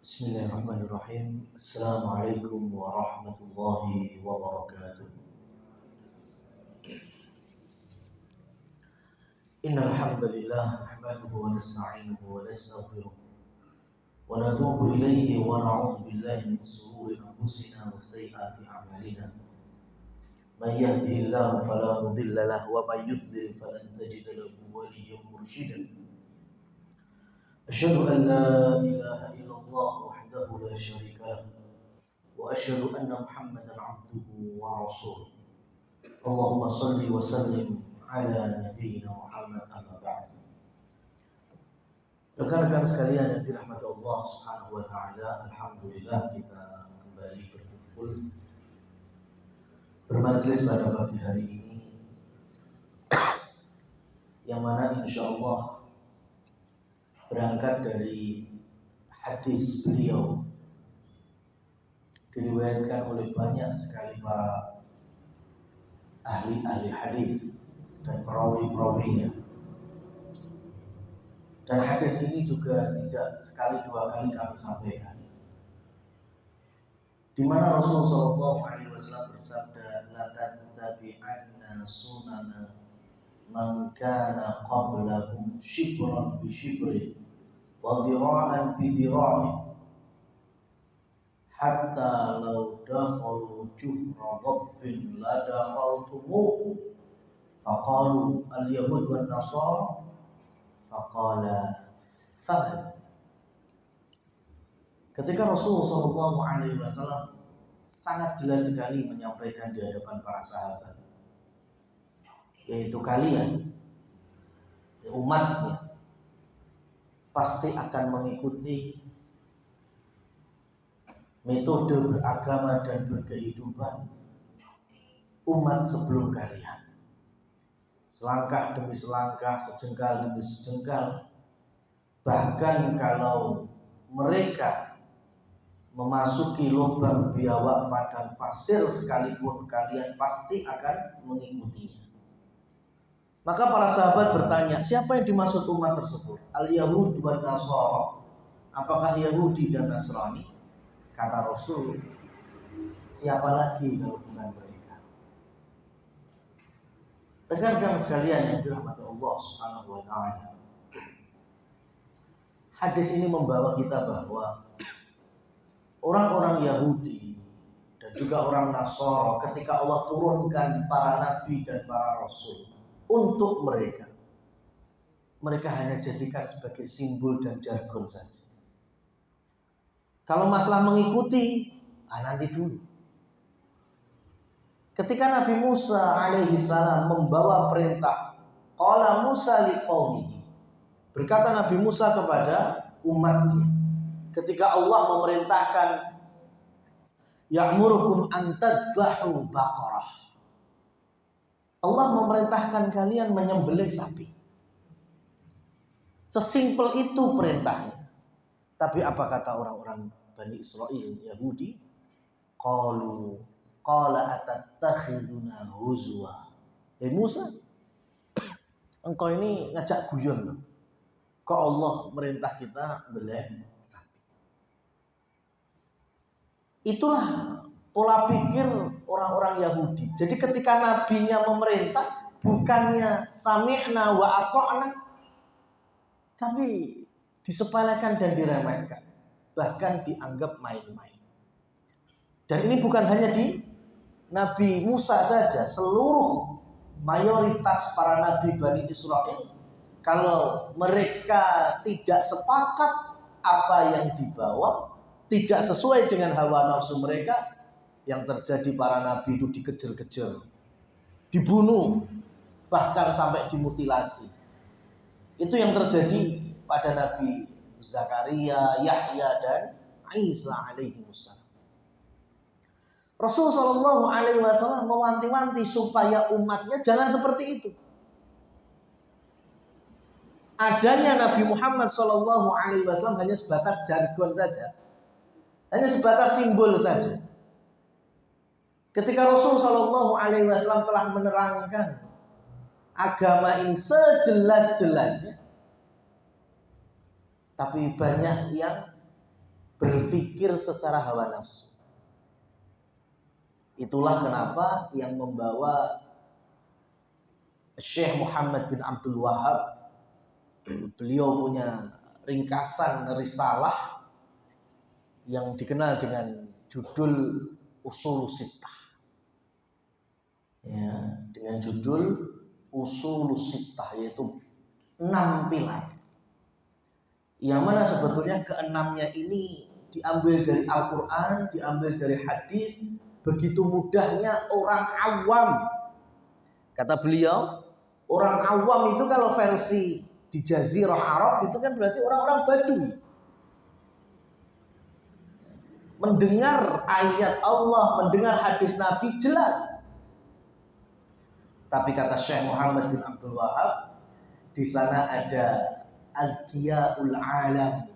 Bismillahirrahmanirrahim. Assalamualaikum warahmatullahi wabarakatuh. Innal hamdalillah nahmaduhu wa nasta'inuhu wa nastaghfiruh wa natubu ilayhi wa na'udzu billahi min shururi anfusina wa sayyiati a'malina. May yahdihillahu fala mudilla lahu wa may yudlil falan tajida lahu waliyyan mursyida. Asyhadu an la ilaha illallah wahdahu la syarika lah wa asyhadu anna Muhammadan 'abduhu wa rasuluh. Allahumma shalli wa sallim ala nabiyyina Muhammad amma ba'd. Rekan-rekan sekalian yang dirahmati Allah Subhanahu wa taala, alhamdulillah kita kembali berkumpul bermajelis pada pagi hari ini yang mana insyaallah berangkat dari hadis beliau, diriwayatkan oleh banyak sekali para ahli hadis dan perawi-perawinya. Dan hadis ini juga tidak sekali dua kali kami sampaikan, di mana Rasulullah SAW bersabda, la tattabi'anna sunana man kana qablakum shibran bi shibrin wa dhira'an bi dhira'in hatta law dakhalu juhra dhabbin la dakhaltumuhu faqalu al-yahud wan nasara faqala faman. Ketika Rasulullah SAW sangat jelas sekali menyampaikan di hadapan para sahabat, yaitu kalian umatnya pasti akan mengikuti metode beragama dan berkehidupan umat sebelum kalian. Selangkah demi selangkah, sejengkal demi sejengkal. Bahkan kalau mereka memasuki lubang biawak padang pasir sekalipun, kalian pasti akan mengikutinya. Maka para sahabat bertanya, siapa yang dimaksud umat tersebut? Al-Yahud wan Nasara. Apakah Yahudi dan Nasrani? Kata Rasul, siapa lagi kalau bukan mereka? Rekan-rekan sekalian yang dirahmati Allah Subhanahu wa taala, hadis ini membawa kita bahwa orang-orang Yahudi dan juga orang Nasara, ketika Allah turunkan para nabi dan para rasul untuk mereka hanya jadikan sebagai simbol dan jargon saja. Kalau masalah mengikuti, nanti dulu. Ketika Nabi Musa alaihi salam membawa perintah, qala Musa liqaumihi, berkata Nabi Musa kepada umatnya, ketika Allah memerintahkan ya'murukum an tadbahu baqarah, Allah memerintahkan kalian menyembelih sapi. Sesimpel itu perintahnya. Tapi apa kata orang-orang Bani Israel Yahudi? Qala atattakhiduna huzwa. Musa, engkau ini ngajak guyon loh. Kok Allah merintah kita beleh sapi? Itulah pola pikir orang-orang Yahudi. Jadi ketika nabinya memerintah, bukannya sami'na wa ata'na, tapi disepelekan dan diremehkan, bahkan dianggap main-main. Dan ini bukan hanya di Nabi Musa saja, seluruh mayoritas para nabi Bani Israel, kalau mereka tidak sepakat apa yang dibawa, tidak sesuai dengan hawa nafsu mereka, yang terjadi para nabi itu dikejar-kejar, dibunuh, bahkan sampai dimutilasi. Itu yang terjadi pada Nabi Zakaria, Yahya dan Isa alaihi wassalam. Rasul sallallahu alaihi wasallam mewanti-wanti supaya umatnya jangan seperti itu. Adanya Nabi Muhammad sallallahu alaihi wasallam hanya sebatas jargon saja. Hanya sebatas simbol saja. Ketika Rasul sallallahu alaihi wasallam telah menerangkan agama ini sejelas-jelasnya, tapi banyak yang berpikir secara hawa nafsu. Itulah kenapa yang membawa Syekh Muhammad bin Abdul Wahab, beliau punya ringkasan risalah yang dikenal dengan judul Usul Sittah. Ya, dengan judul Usul Sittah, yaitu 6 pilar. Yang mana sebetulnya keenamnya ini diambil dari Al-Quran, diambil dari hadis. Begitu mudahnya orang awam. Kata beliau, orang awam itu kalau versi di Jazirah Arab itu kan berarti orang-orang Badui. Mendengar ayat Allah, mendengar hadis Nabi jelas. Tapi kata Syekh Muhammad bin Abdul Wahab, di sana ada Adkiyaul alam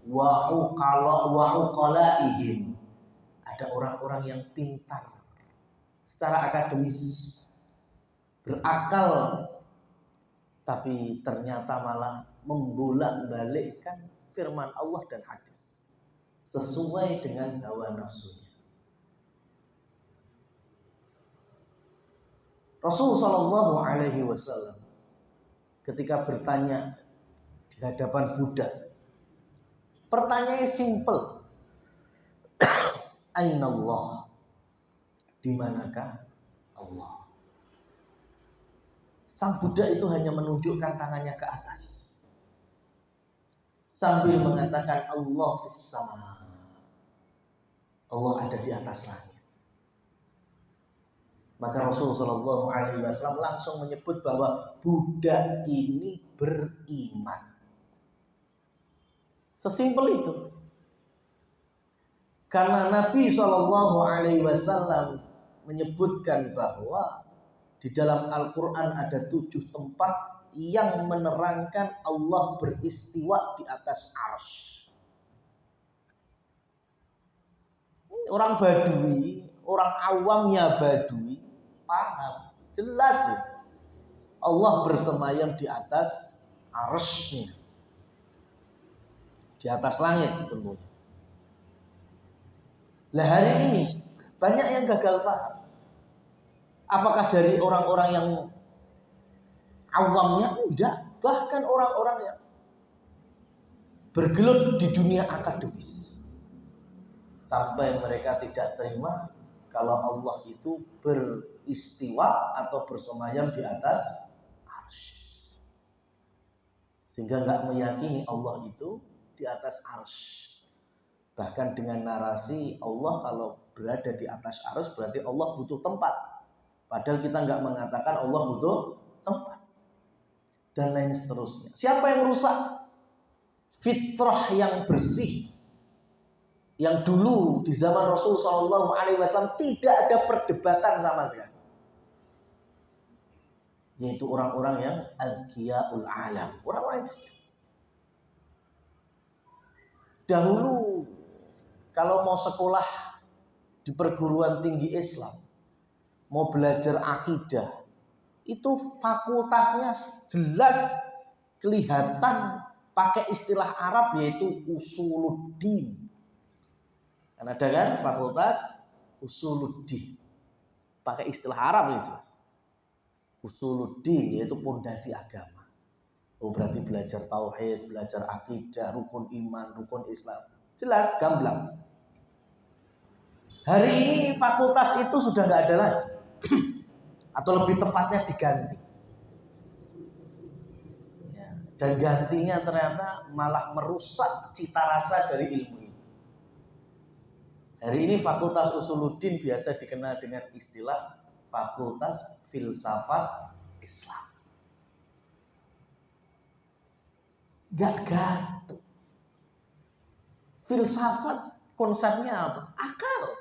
wa uqalaihim. Ada orang-orang yang pintar secara akademis, berakal, tapi ternyata malah membolak-balikkan firman Allah dan hadis sesuai dengan hawa nafsunya. Rasul Shallallahu Alaihi Wasallam ketika bertanya di hadapan budak, pertanyaannya simple. Aina Allah? Di manakah Allah? Sang budak itu hanya menunjukkan tangannya ke atas sambil mengatakan Allah fis sama. Allah ada di atas langit. Maka Rasulullah Shallallahu Alaihi Wasallam langsung menyebut bahwa budak ini beriman. Sesimpel itu. Karena Nabi Shallallahu Alaihi Wasallam menyebutkan bahwa di dalam Al-Quran ada 7 tempat yang menerangkan Allah beristiwa di atas arsy. Orang Badui, orang awamnya Badui paham, jelas ya. Allah bersemayam di atas arsy-Nya, di atas langit tentunya. Lah hari ini banyak yang gagal paham. Apakah dari orang-orang yang awamnya? Enggak. Bahkan orang-orang yang bergelut di dunia akademis. Sampai mereka tidak terima kalau Allah itu beristiwa atau bersemayam di atas arsy. Sehingga enggak meyakini Allah itu di atas arsy. Bahkan dengan narasi Allah kalau berada di atas arsy berarti Allah butuh tempat. Padahal kita nggak mengatakan Allah butuh tempat. Dan lain seterusnya. Siapa yang rusak fitrah yang bersih? Yang dulu di zaman Rasul Shallallahu Alaihi Wasallam tidak ada perdebatan sama sekali. Yaitu orang-orang yang adkiyaul alam. Orang-orang yang cerdas. Dahulu kalau mau sekolah di perguruan tinggi Islam, mau belajar akidah, itu fakultasnya jelas kelihatan pakai istilah Arab yaitu usuluddin. Kan ada kan fakultas usuluddin. Pakai istilah Arab yang jelas. Usuluddin yaitu pondasi agama. Oh berarti belajar tauhid, belajar akidah, rukun iman, rukun Islam. Jelas, gamblang. Hari ini fakultas itu sudah nggak ada lagi, atau lebih tepatnya diganti. Ya, dan gantinya ternyata malah merusak cita rasa dari ilmu itu. Hari ini fakultas usuluddin biasa dikenal dengan istilah fakultas filsafat Islam. Gak gantung. Filsafat konsepnya apa? Akal.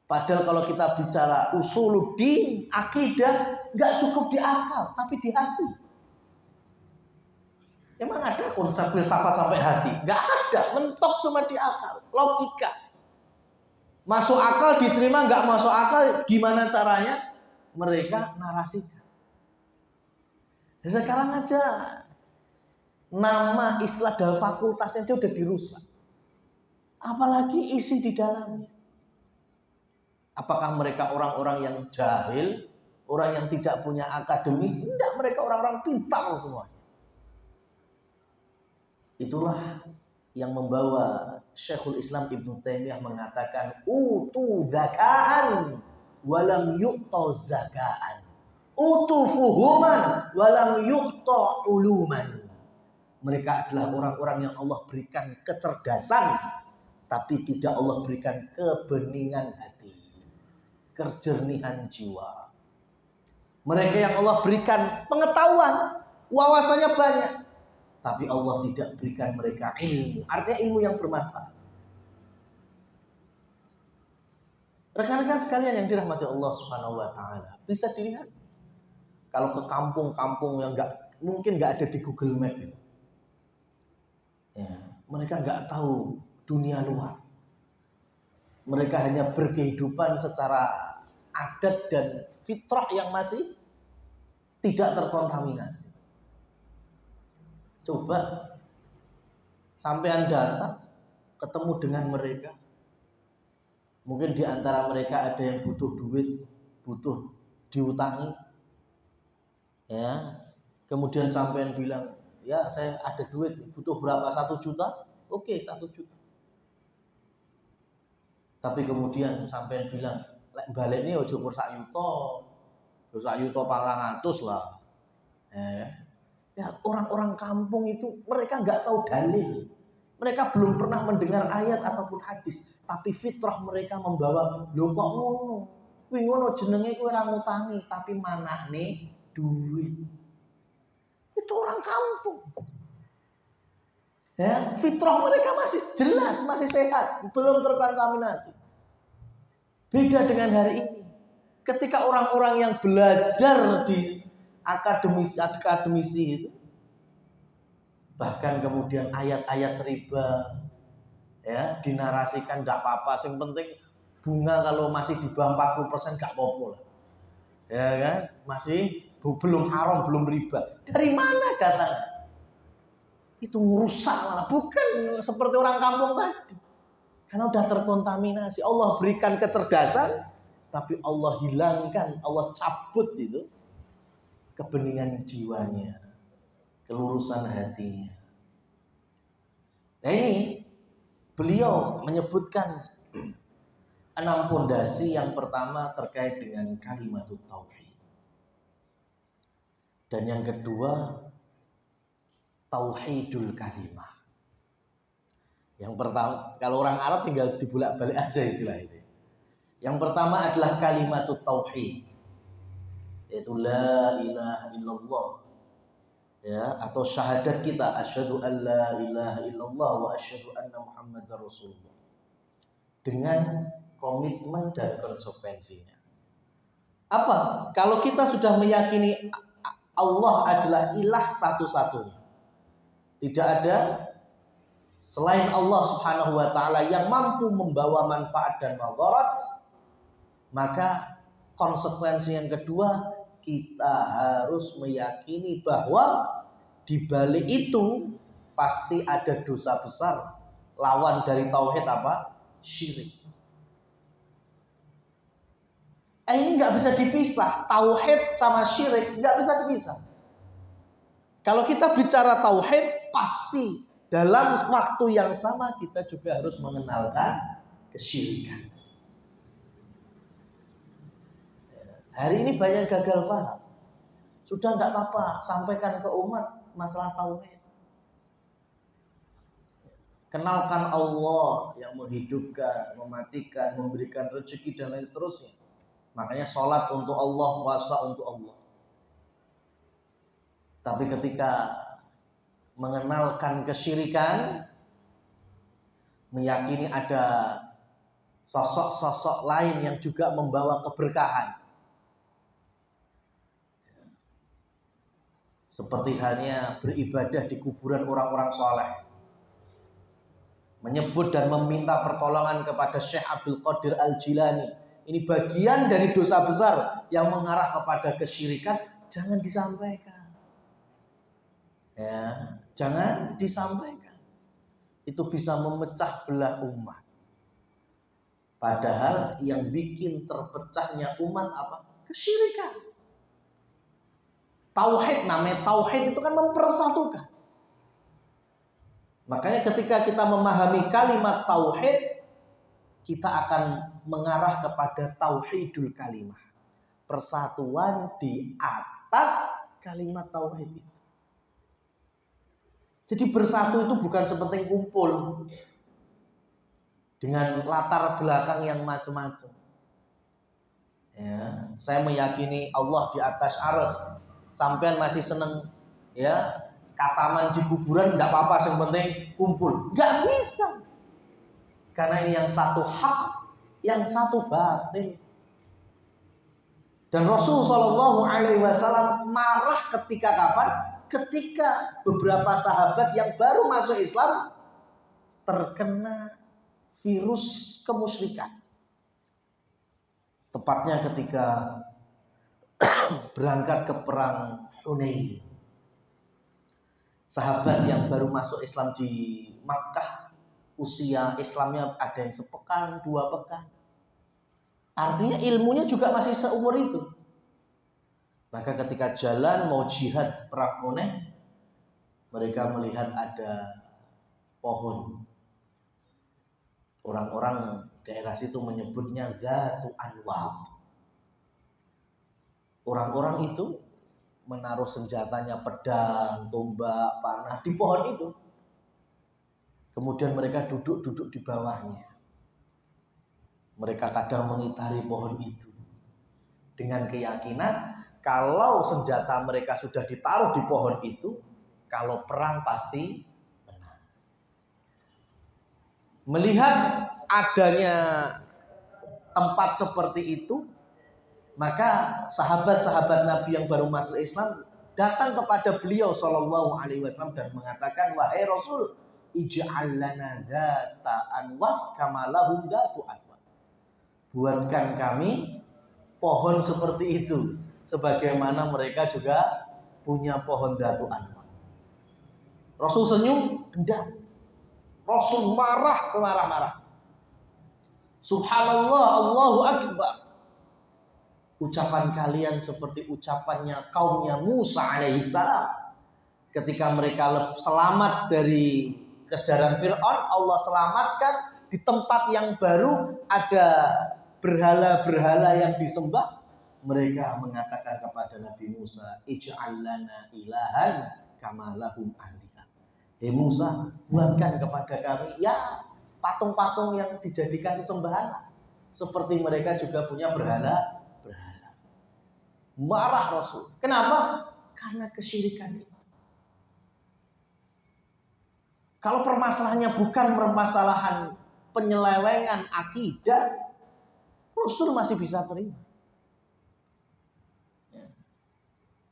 Padahal kalau kita bicara usuluddin, akidah, gak cukup di akal, tapi di hati. Emang ada konsep filsafat sampai hati? Gak ada, mentok cuma di akal, logika. Masuk akal diterima, gak masuk akal, gimana caranya? Mereka narasikan. Sekarang aja nama istilah dalam fakultasnya aja udah dirusak. apalagi isi di dalamnya. Apakah mereka orang-orang yang jahil, orang yang tidak punya akademis? Tidak, mereka orang-orang pintar semuanya. Itulah yang membawa Syekhul Islam Ibnu Taimiyah mengatakan utu zakaan walam yu'ta zakaan, utu fuhuman walam yu'ta uluman. Mereka adalah orang-orang yang Allah berikan kecerdasan, tapi tidak Allah berikan kebeningan hati, kejernihan jiwa. Mereka yang Allah berikan pengetahuan, wawasannya banyak, tapi Allah tidak berikan mereka ilmu, artinya ilmu yang bermanfaat. Rekan-rekan sekalian yang dirahmati Allah Subhanahu wa taala, bisa dilihat kalau ke kampung-kampung yang mungkin nggak ada di Google Map itu. Ya, mereka nggak tahu dunia luar. Mereka hanya berkehidupan secara adat dan fitrah yang masih tidak terkontaminasi. Coba sampean datang ketemu dengan mereka, mungkin di antara mereka ada yang butuh duit, butuh diutangi, ya. Kemudian sampean bilang, ya saya ada duit, butuh berapa? 1 juta? Oke, 1 juta. Tapi kemudian sampean bilang, lek balik ini ojo kur sak yuto 400 lah. Ya, orang-orang kampung itu mereka nggak tahu dalil, mereka belum pernah mendengar ayat ataupun hadis, tapi fitrah mereka membawa, lho kok ngono, kuwi ngono jenenge kuwi ora ngutangi, tapi manane duit. Itu orang kampung. Ya, fitrah mereka masih jelas, masih sehat, belum terkontaminasi. Beda dengan hari ini, ketika orang-orang yang belajar di akademisi itu, bahkan kemudian ayat-ayat riba ya dinarasikan, tidak apa-apa, yang penting bunga kalau masih di bawah 40% gak apa-apa lah, ya kan, masih belum haram, belum riba. Dari mana datangnya? Itu merusak malah, bukan seperti orang kampung tadi, karena udah terkontaminasi. Allah berikan kecerdasan, tapi Allah hilangkan, Allah cabut itu kebeningan jiwanya, kelurusan hatinya. Nah ini beliau menyebutkan 6 pondasi. Yang pertama terkait dengan kalimat tauhid, dan yang kedua tauhidul kalimah. Yang pertama, kalau orang Arab tinggal dibulak-balik aja istilah ini. Yang pertama adalah kalimat tauhid, yaitu la ilaha illallah, ya, atau syahadat kita, asyhadu an la ilaha illallah wa asyhadu anna muhammadar rasulullah, dengan komitmen dan konsekuensinya. Apa? Kalau kita sudah meyakini Allah adalah ilah satu-satunya, tidak ada selain Allah Subhanahu wa taala yang mampu membawa manfaat dan madarat, maka konsekuensi yang kedua, kita harus meyakini bahwa di balik itu pasti ada dosa besar. Lawan dari tauhid apa? Syirik. Ini nggak bisa dipisah, tauhid sama syirik nggak bisa dipisah. Kalau kita bicara tauhid, pasti dalam waktu yang sama kita juga harus mengenalkan kesyirikan. Hari ini banyak gagal paham. Sudah tidak apa-apa, sampaikan ke umat masalah tauhid. Kenalkan Allah yang menghidupkan, mematikan, memberikan rezeki dan lain seterusnya. Makanya sholat untuk Allah, puasa untuk Allah. Tapi ketika mengenalkan kesyirikan, meyakini ada sosok-sosok lain yang juga membawa keberkahan, seperti halnya beribadah di kuburan orang-orang soleh, menyebut dan meminta pertolongan kepada Syekh Abdul Qadir Al-Jilani, ini bagian dari dosa besar yang mengarah kepada kesyirikan. Jangan disampaikan, ya, jangan disampaikan. itu bisa memecah belah umat. Padahal yang bikin terpecahnya umat apa? Kesyirikan. Tauhid, namanya tauhid itu kan mempersatukan. Makanya ketika kita memahami kalimat tauhid, kita akan mengarah kepada tauhidul kalimah. Persatuan di atas kalimat tauhid itu. Jadi bersatu itu bukan sepenting kumpul dengan latar belakang yang macam-macam. Ya, saya meyakini Allah di atas arsy. Sampean masih seneng ya kataman di kuburan, enggak apa-apa, yang penting kumpul. Enggak bisa. Karena ini yang satu hak, yang satu batin. Dan Rasul Shallallahu Alaihi Wasallam marah ketika kapan? Ketika beberapa sahabat yang baru masuk Islam terkena virus kemusyrikan. Tepatnya ketika berangkat ke perang Hunain. Sahabat yang baru masuk Islam di Makkah, usia Islamnya ada yang sepekan, 2 pekan. Artinya ilmunya juga masih seumur itu. Maka ketika jalan mau jihad perang Hunain, mereka melihat ada pohon. Orang-orang daerah situ menyebutnya Dzatu Anwat. Orang-orang itu menaruh senjatanya, pedang, tombak, panah di pohon itu. Kemudian mereka duduk di bawahnya. Mereka kadang mengitari pohon itu dengan keyakinan kalau senjata mereka sudah ditaruh di pohon itu, kalau perang pasti menang. Melihat adanya tempat seperti itu, maka sahabat-sahabat Nabi yang baru masuk Islam datang kepada beliau Shallallahu Alaihi Wasallam dan mengatakan, wahai Rasul, ij'al lana dzata anwat kama lahum dzatu anwat. Buatkan kami pohon seperti itu, sebagaimana mereka juga punya pohon dzatu anwat. Rasul senyum, enggak. Rasul marah semarah-marah. Subhanallah, Allahu Akbar. Ucapan kalian seperti ucapannya kaumnya Musa alaihissalam. Ketika mereka selamat dari kejaran Fir'aun, Allah selamatkan di tempat yang baru ada berhala-berhala yang disembah. Mereka mengatakan kepada Nabi Musa, ij'al lana ilahan kama lahum alihah. Hei Musa, buatkan kepada kami ya patung-patung yang dijadikan sesembahan, seperti mereka juga punya berhala. Marah Rasul. Kenapa? Karena kesyirikan itu. Kalau permasalahannya bukan permasalahan penyelewengan akidah, Rasul masih bisa terima. Ya.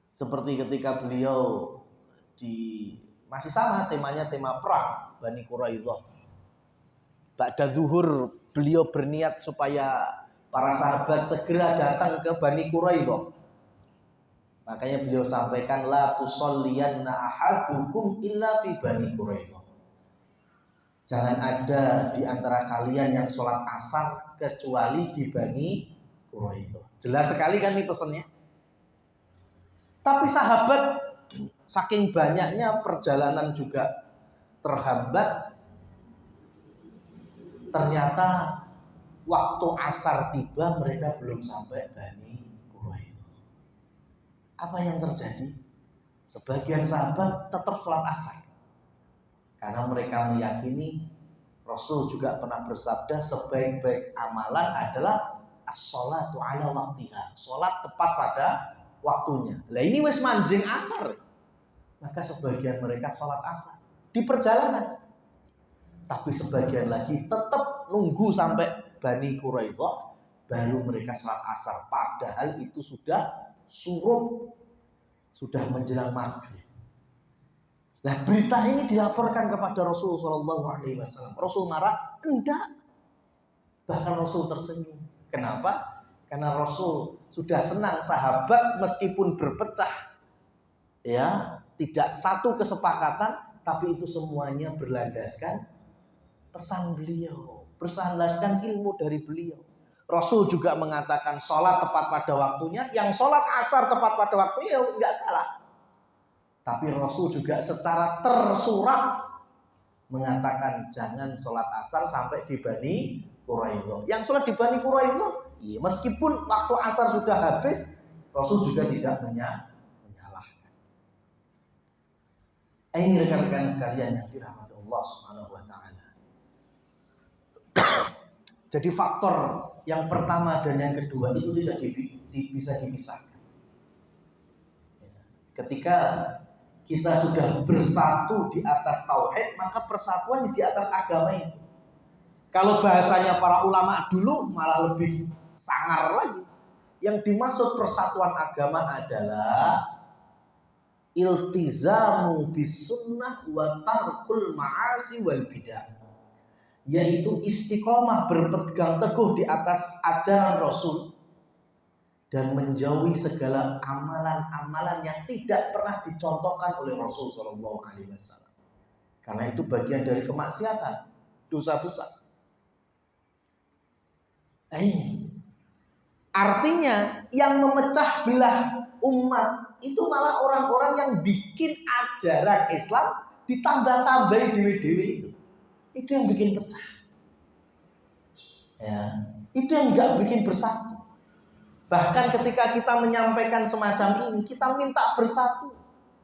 Seperti ketika beliau masih sama temanya, tema perang Bani Quraidah. Ba'da zuhur beliau berniat supaya para sahabat segera datang ke Bani Quraidah. Makanya beliau sampaikan, la tusolliyanna ahadukum illa fi Bani Quraidah. Jangan ada di antara kalian yang sholat asar kecuali di Bani Quraidah. Jelas sekali kan ini pesannya. Tapi sahabat saking banyaknya perjalanan juga terhambat. Ternyata waktu asar tiba mereka belum sampai Bani Quraidah. Apa yang terjadi? Sebagian sahabat tetap sholat asar. Karena mereka meyakini Rasul juga pernah bersabda sebaik-baik amalan adalah as-sholatu ala waktiha. Sholat tepat pada waktunya. Lah ini wis manjing asar. Maka sebagian mereka sholat asar di perjalanan. Tapi sebagian lagi tetap nunggu sampai Bani Quraidah baru mereka sholat asar. Padahal itu sudah surut, sudah menjelang maghrib. Nah berita ini dilaporkan kepada Rasul Shallallahu Alaihi Wasallam. Rasul marah? Enggak. Bahkan Rasul tersenyum. Kenapa? Karena Rasul sudah senang sahabat meskipun berpecah, ya tidak satu kesepakatan, tapi itu semuanya berlandaskan pesan beliau, bersandarkan ilmu dari beliau. Rasul juga mengatakan sholat tepat pada waktunya, yang sholat asar tepat pada waktunya nggak salah. Tapi Rasul juga secara tersurat mengatakan jangan sholat asar sampai di Bani Quraidah. Yang sholat di Bani Quraidah, iya, meskipun waktu asar sudah habis, Rasul juga tidak menyalahkan. Ini rekan-rekan sekalian yang dirahmati Allah Subhanahu wa taala. Jadi faktor yang pertama dan yang kedua itu tidak bisa dipisahkan. Ketika kita sudah bersatu di atas tauhid, maka persatuan di atas agama itu. Kalau bahasanya para ulama dulu malah lebih sangar lagi. Yang dimaksud persatuan agama adalah iltizamu bisunnah wa tarkul ma'asi wal bidah. Yaitu istiqomah berpegang teguh di atas ajaran Rasul dan menjauhi segala amalan-amalan yang tidak pernah dicontohkan oleh Rasul Shallallahu Alaihi Wasallam. Karena itu bagian dari kemaksiatan, dosa besar. Ini artinya yang memecah belah umat itu malah orang-orang yang bikin ajaran Islam ditambah-tambahin dewe-dewe itu. Itu yang bikin pecah. Ya, itu yang nggak bikin bersatu. Bahkan ketika kita menyampaikan semacam ini, kita minta bersatu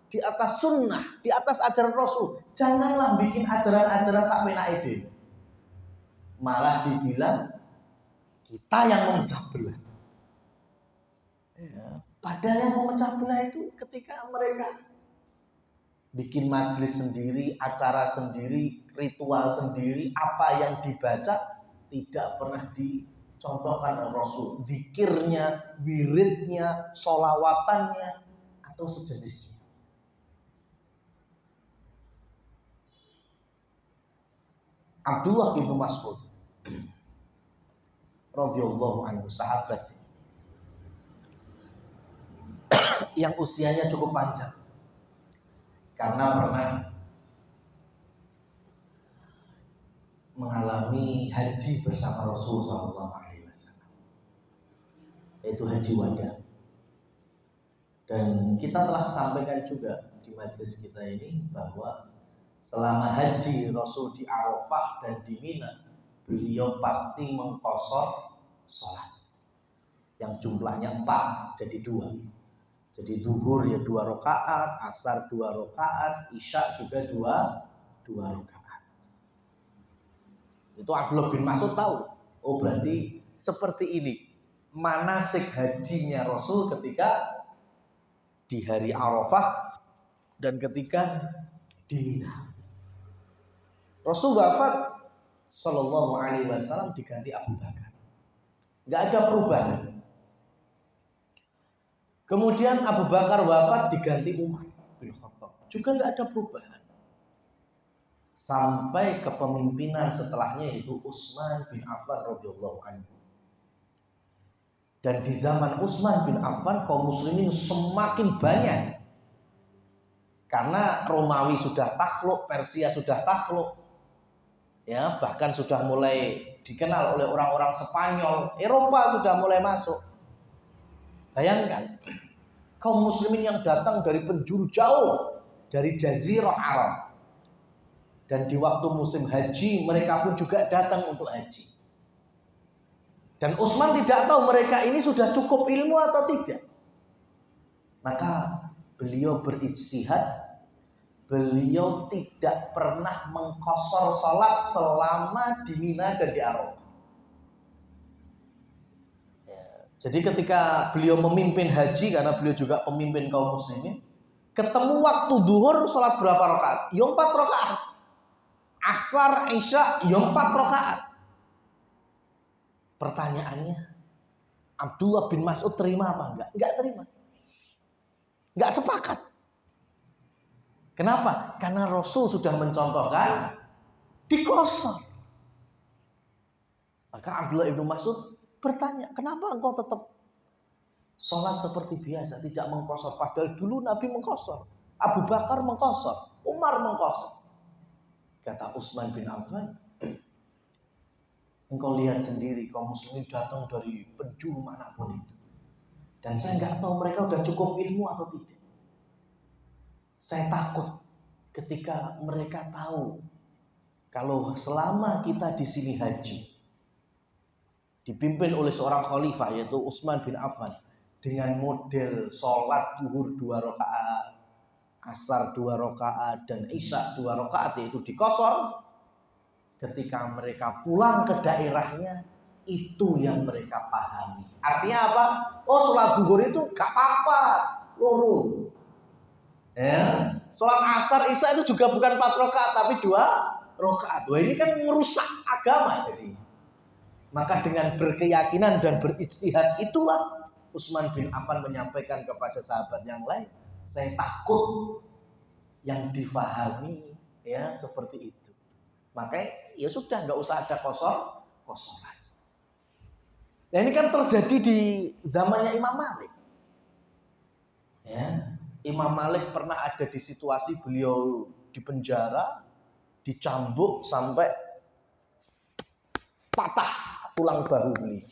di atas sunnah, di atas ajaran Rasul. Janganlah bikin ajaran-ajaran sampai naik. Malah dibilang kita yang memecah belah. Ya, padahal yang memecah belah itu ketika mereka bikin majelis sendiri, acara sendiri, ritual sendiri, apa yang dibaca tidak pernah dicontohkan oleh Rasul. Zikirnya, wiridnya, sholawatannya, atau sejenisnya. Abdullah bin Mas'ud radhiyallahu anhu, sahabat yang usianya cukup panjang. Karena pernah mengalami haji bersama Rasul Sallallahu Alaihi Wasallam, yaitu haji wada. Dan kita telah sampaikan juga di majelis kita ini bahwa selama haji Rasul di Arafah dan di Mina, beliau pasti mengqashar sholat yang jumlahnya 4 jadi 2. Jadi zuhur ya 2 rakaat, asar 2 rakaat, isya juga 2 rakaat. Itu Abdullah bin Mas'ud tahu. Oh berarti seperti ini manasik hajinya Rasul ketika di hari Arafah dan ketika di Mina. Rasul wafat Sallallahu Alaihi Wasallam diganti Abu Bakar. Gak ada perubahan. Kemudian Abu Bakar wafat diganti Umar bin Khattab. Juga nggak ada perubahan. Sampai kepemimpinan setelahnya yaitu Utsman bin Affan radhiyallahu anhu. Dan di zaman Utsman bin Affan kaum muslimin semakin banyak. Karena Romawi sudah takluk, Persia sudah takluk. Ya, bahkan sudah mulai dikenal oleh orang-orang Spanyol, Eropa sudah mulai masuk. Bayangkan, kaum muslimin yang datang dari penjuru jauh, dari Jazirah Arab. Dan di waktu musim haji, mereka pun juga datang untuk haji. Dan Utsman tidak tahu mereka ini sudah cukup ilmu atau tidak. Maka beliau berijtihad, beliau tidak pernah mengqashar salat selama di Mina dan di Arafah. Jadi ketika beliau memimpin haji, karena beliau juga pemimpin kaum muslimin, ketemu waktu zuhur sholat berapa rakaat? Ya 4 rakaat. Asar, isya, ya 4 rakaat. Pertanyaannya, Abdullah bin Mas'ud terima apa enggak? Enggak terima. Enggak sepakat. Kenapa? Karena Rasul sudah mencontohkan diqashar. Maka Abdullah bin Mas'ud bertanya, kenapa engkau tetap sholat seperti biasa, tidak mengqashar? Padahal dulu Nabi mengqashar, Abu Bakar mengqashar, Umar mengqashar. Kata Utsman bin Affan, Engkau lihat sendiri kaum muslimin datang dari penjuru manapun itu. Dan saya nggak tahu mereka udah cukup ilmu atau tidak. Saya takut ketika mereka tahu kalau selama kita di sini haji dipimpin oleh seorang khalifah yaitu Utsman bin Affan dengan model sholat zuhur 2 rakaat, asar 2 rakaat dan isya 2 rakaat yaitu dikosor. Ketika mereka pulang ke daerahnya, itu yang mereka pahami. Artinya apa? Oh, sholat zuhur itu gak apa-apa, loro. Ya, sholat asar isya itu juga bukan 4 rakaat tapi 2 rakaat. Wah, ini kan merusak agama jadi. Maka dengan berkeyakinan dan berijtihad itulah Utsman bin Affan menyampaikan kepada sahabat yang lain, saya takut yang difahami ya seperti itu. Makanya ya sudah nggak usah ada kosongan. Nah ini kan terjadi di zamannya Imam Malik. Ya, Imam Malik pernah ada di situasi beliau di penjara, dicambuk sampai patah tulang bahu beliau.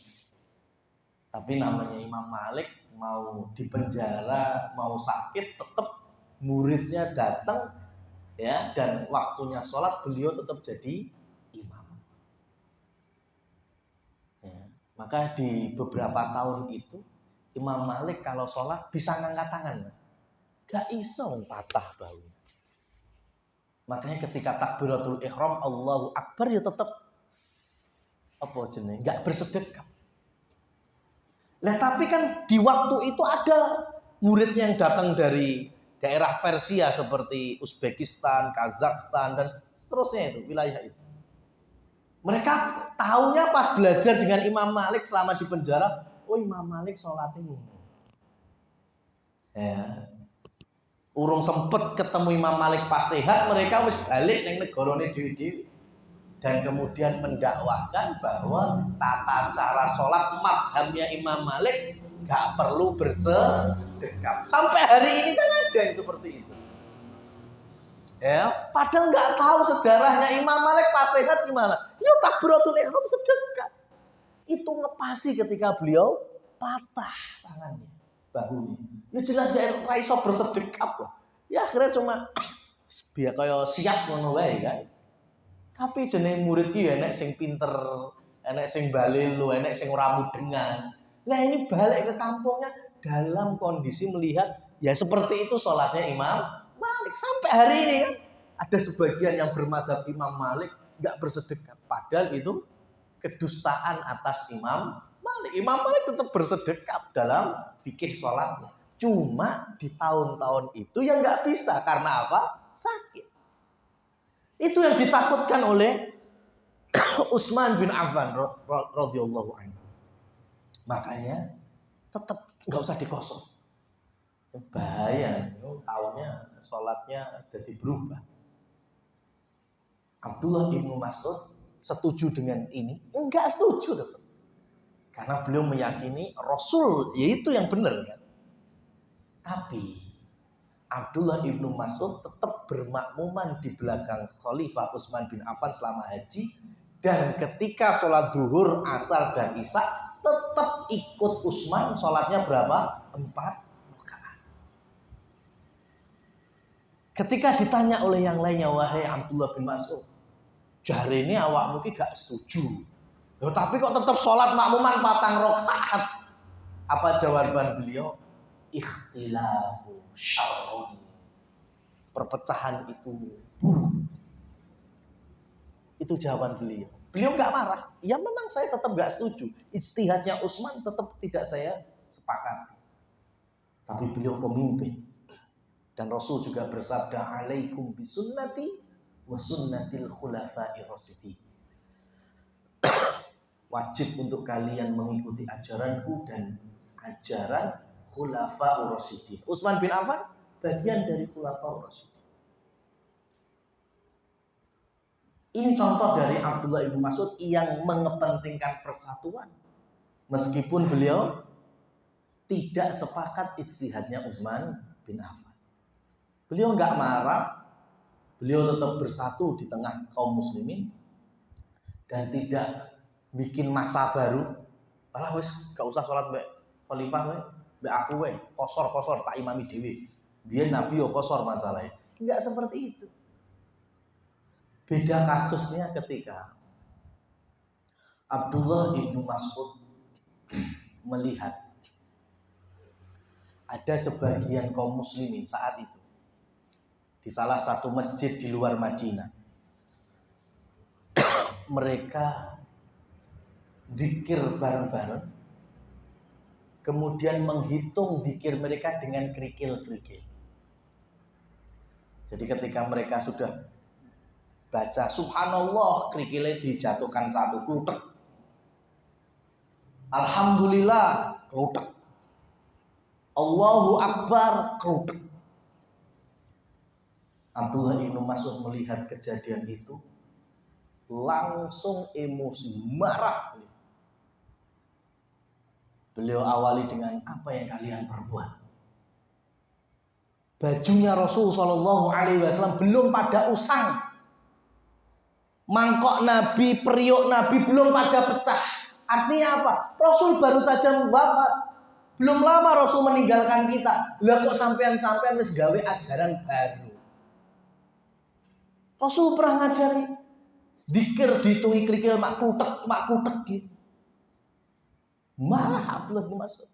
Tapi namanya Imam Malik mau di penjara, mau sakit, tetap muridnya datang. Ya, dan waktunya sholat beliau tetap jadi imam. Ya, maka di beberapa tahun itu Imam Malik kalau sholat bisa ngangkat tangan, mas. Gak iso patah bahunya. Makanya ketika takbiratul ihram Allahu Akbar ya tetap apa jenenge gak bersedekap. Nah tapi kan di waktu itu ada murid yang datang dari daerah Persia seperti Uzbekistan, Kazakhstan dan seterusnya itu wilayah itu. Mereka tahunya pas belajar dengan Imam Malik selama di penjara, oh Imam Malik sholatnya ini. Ya. Urung sempet ketemu Imam Malik pas sehat, mereka wis balik neng negarane dhewe-dhewe. Dan kemudian mendakwahkan bahwa tata cara sholat madhabnya Imam Malik gak perlu bersedekap. Sampai hari ini kan ada yang seperti itu. Ya, padahal nggak tahu sejarahnya Imam Malik pas sehat gimana. Ya takbiratul ihram sedekap. Itu ngepasi ketika beliau patah tangannya, bahunya. Ya jelas gak raiso bersedekap lah. Ya akhirnya cuma biar kaya siap ngono wae kan. Tapi jenenge murid ki enek sing pinter, enek sing balelo, enek sing ora mudengan. Nah ini balik ke kampungnya dalam kondisi melihat ya seperti itu sholatnya Imam Malik. Sampai hari ini kan ada sebagian yang bermadhab Imam Malik nggak bersedekap. Padahal itu kedustaan atas Imam Malik. Imam Malik tetap bersedekap dalam fikih sholatnya. Cuma di tahun-tahun itu yang nggak bisa karena apa? Sakit. Itu yang ditakutkan oleh Utsman bin Affan radhiyallahu anhu. Makanya tetap nggak usah dikosong. Bahaya, tahunnya sholatnya jadi berubah. Abdullah ibnu Mas'ud setuju dengan ini? Enggak setuju tetap. Karena beliau meyakini Rasul yaitu yang benar kan. Tapi Abdullah ibnu Mas'ud tetap bermakmuman di belakang Khalifah Utsman bin Affan selama haji. Dan ketika sholat zuhur, asar, dan isya tetap ikut Utsman sholatnya berapa? 4 rakaat. Ketika ditanya oleh yang lainnya, wahai Abdullah bin Mas'ud, jari ini awakmu ki gak setuju. Loh, tapi kok tetap sholat makmuman 4 rakaat? Apa jawaban beliau? Ikhtilafu syarrun. Perpecahan itu buruk. Itu jawaban beliau. Beliau nggak marah. Ya memang saya tetap nggak setuju. Ijtihadnya Utsman tetap tidak saya sepakati. Tapi beliau pemimpin. Dan Rasul juga bersabda, alaikum bisunnati wa sunnatil khulafa'ir rasyidin. Wajib untuk kalian mengikuti ajaranku dan ajaran khulafa'ur rasyidin. Utsman bin Affan bagian dari khulafa'ur rasyidin. Ini contoh dari Abdullah ibnu Mas'ud yang mengepentingkan persatuan. Meskipun beliau tidak sepakat ijtihadnya Utsman bin Affan. Beliau nggak marah, beliau tetap bersatu di tengah kaum muslimin dan tidak bikin masa baru, alah wis gak usah sholat mbek khalifah we, mbek aku we, kosor tak imami dhewe. Biyen Nabi yo kosor masalahnya. Enggak seperti itu. Beda kasusnya ketika Abdullah ibnu Mas'ud melihat ada sebagian kaum muslimin saat itu di salah satu masjid di luar Madinah. Mereka zikir bareng-bareng, kemudian menghitung zikir mereka dengan kerikil-kerikil. Jadi ketika mereka sudah baca subhanallah, kerikilnya dijatuhkan satu, klutek. Alhamdulillah, klutek. Allahu Akbar, klutek. Abdullah ibnu Mas'ud melihat kejadian itu, langsung emosi, marah. Beliau awali dengan, apa yang kalian perbuat? Bajunya Rasul Shallallahu Alaihi Wasallam belum pada usang, mangkok Nabi, periuk Nabi belum pada pecah. Artinya apa? Rasul baru saja wafat, belum lama Rasul meninggalkan kita. Lah kok sampean wis gawe ajaran baru? Rasul pernah ngajari zikir dihitungi kerikil mak kutek gitu. Marah Abdullah bin Mas'ud.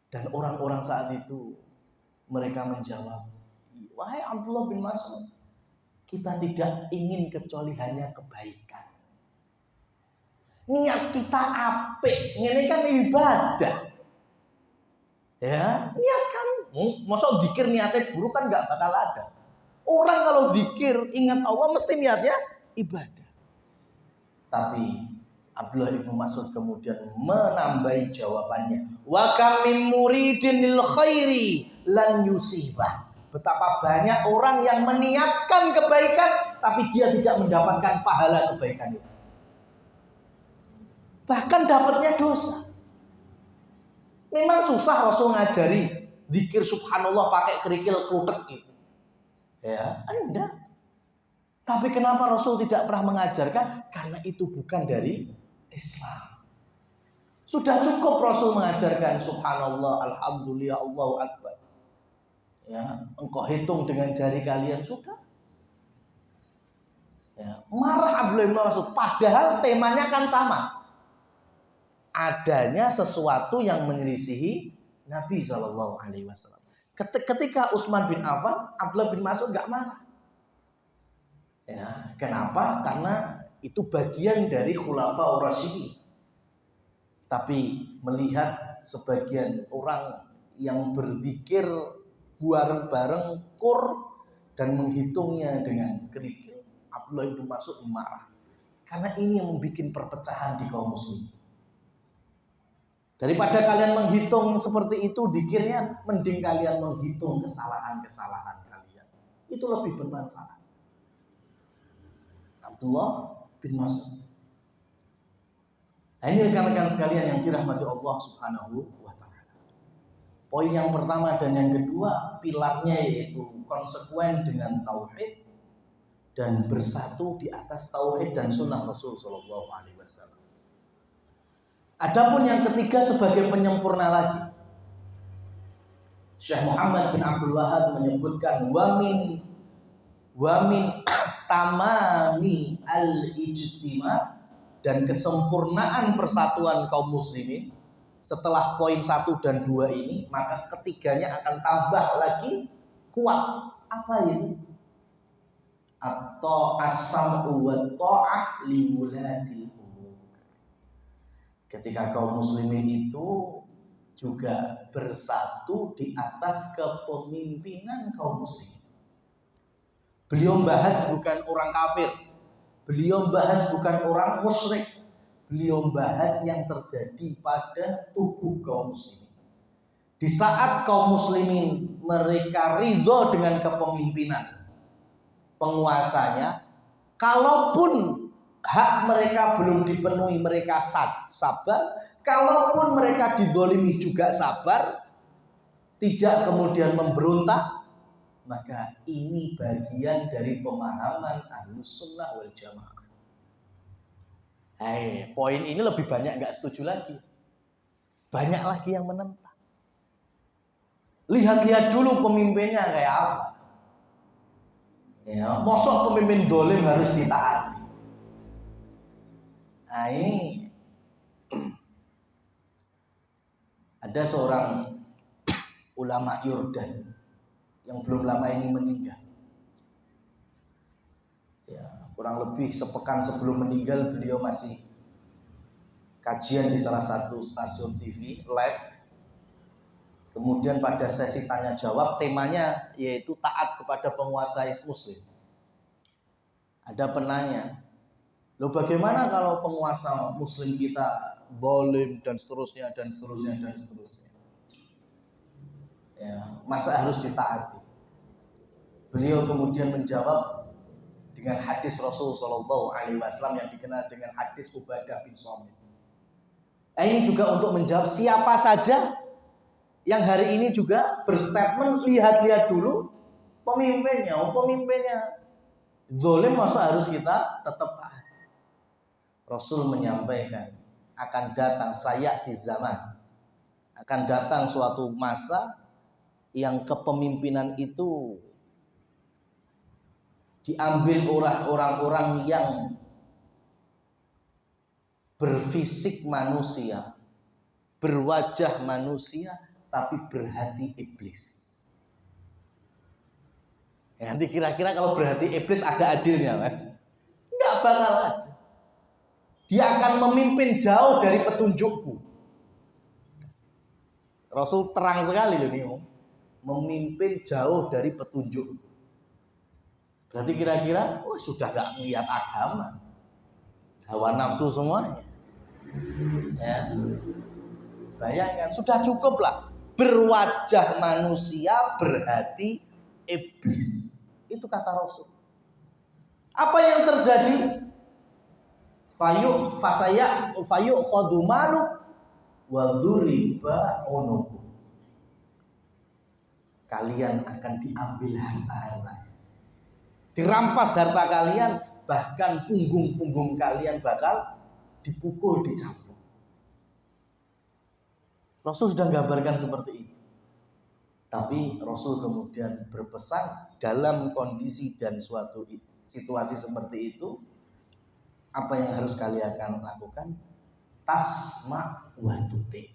Dan orang-orang saat itu mereka menjawab, wahai Abdullah bin Mas'ud, kita tidak ingin kecuali hanya kebaikan. Niat kita apik, ini kan ibadah. Ya, niat kamu. Masa zikir niatnya buruk kan nggak bakal ada. Orang kalau zikir ingat Allah mesti niatnya ibadah. Tapi Abdullah bin Mas'ud kemudian menambahi jawabannya, wa kam min muridin lil khairi lan yusibah. Betapa banyak orang yang meniatkan kebaikan tapi dia tidak mendapatkan pahala kebaikan itu. Bahkan dapatnya dosa. Memang susah Rasul ngajari zikir subhanallah pakai kerikil klutek gitu. Ya, enggak. Tapi kenapa Rasul tidak pernah mengajarkan? Karena itu bukan dari Islam. Sudah cukup Rasul mengajarkan subhanallah, alhamdulillah, Allahu Akbar. Ya, engkau hitung dengan jari kalian sudah. Ya, marah Abdullah bin Mas'ud, padahal temanya kan sama. Adanya sesuatu yang menyelisihi Nabi Shallallahu Alaihi Wasallam. Ketika Utsman bin Affan, Abdullah bin Mas'ud gak marah. Ya, kenapa? Karena itu bagian dari Khulafaur Rasyidin. Tapi melihat sebagian orang yang berzikir bareng-bareng kur dan menghitungnya dengan kerikil, Abdullah bin Mas'ud marah. Karena ini yang membuat perpecahan di kaum muslim. Daripada kalian menghitung seperti itu zikirnya, mending kalian menghitung kesalahan-kesalahan kalian. Itu lebih bermanfaat. Abdullah bin Mas'ud. Nah, ini rekan-rekan sekalian yang dirahmati Allah Subhanahu wa taala. Poin yang pertama dan yang kedua, pilarnya yaitu konsekuen dengan tauhid dan bersatu di atas tauhid dan sunnah Rasul sallallahu alaihi wasallam. Adapun yang ketiga sebagai penyempurna lagi, Syekh Muhammad bin Abdul Wahab menyebutkan wa min tamami al-ijtima, dan kesempurnaan persatuan kaum muslimin setelah poin 1 dan 2 ini, maka ketiganya akan tambah lagi kuat. Apa itu? Atau as-sam'u wa ta'ah li wulatil umur. Ketika kaum muslimin itu juga bersatu di atas kepemimpinan kaum muslimin. Beliau bahas bukan orang kafir, beliau bahas bukan orang musyrik, beliau bahas yang terjadi pada tubuh kaum muslimin. Di saat kaum muslimin mereka ridho dengan kepemimpinan penguasanya, kalaupun hak mereka belum dipenuhi mereka sabar, kalaupun mereka dizalimi juga sabar, tidak kemudian memberontak. Maka ini bagian dari pemahaman Ahlus Sunnah wal Jamaah. Poin ini lebih banyak nggak setuju lagi. Banyak lagi yang menentang. Lihat-lihat dulu pemimpinnya kayak apa. Ya, mosok pemimpin dolim harus ditaati. Nah ini ada seorang ulama Yordan yang belum lama ini meninggal. Ya, kurang lebih sepekan sebelum meninggal beliau masih kajian di salah satu stasiun TV live. Kemudian pada sesi tanya jawab temanya yaitu taat kepada penguasa muslim. Ada penanya, loh bagaimana kalau penguasa muslim kita zalim dan seterusnya dan seterusnya dan seterusnya. Ya, masa harus ditaati? Beliau kemudian menjawab dengan hadis Rasul Shallallahu Alaihi Wasallam yang dikenal dengan hadis Ubadah bin Samit. Ini juga untuk menjawab siapa saja yang hari ini juga berstatement lihat-lihat dulu pemimpinnya zalim masa harus kita tetap taat. Rasul menyampaikan akan datang di zaman, akan datang suatu masa yang kepemimpinan itu diambil orang-orang yang berfisik manusia, berwajah manusia, tapi berhati iblis. Ya, nanti kira-kira kalau berhati iblis ada adilnya, Mas? Enggak bakal ada. Dia akan memimpin jauh dari petunjukku. Rasul terang sekali loh nih, memimpin jauh dari petunjuk. Berarti kira-kira, sudah gak melihat agama, hawa nafsu semuanya. Ya, bayangkan, sudah cukup lah. Berwajah manusia, berhati iblis. Itu kata Rasul. Apa yang terjadi? Fayu khodumalu wa dzuriba unuku. Kalian akan diambil harta-hartanya. Dirampas harta kalian, bahkan punggung-punggung kalian bakal dipukul, dicambuk. Rasul sudah gambarkan seperti itu. Tapi Rasul kemudian berpesan dalam kondisi dan suatu situasi seperti itu, apa yang harus kalian akan lakukan? Tasma wa tuti.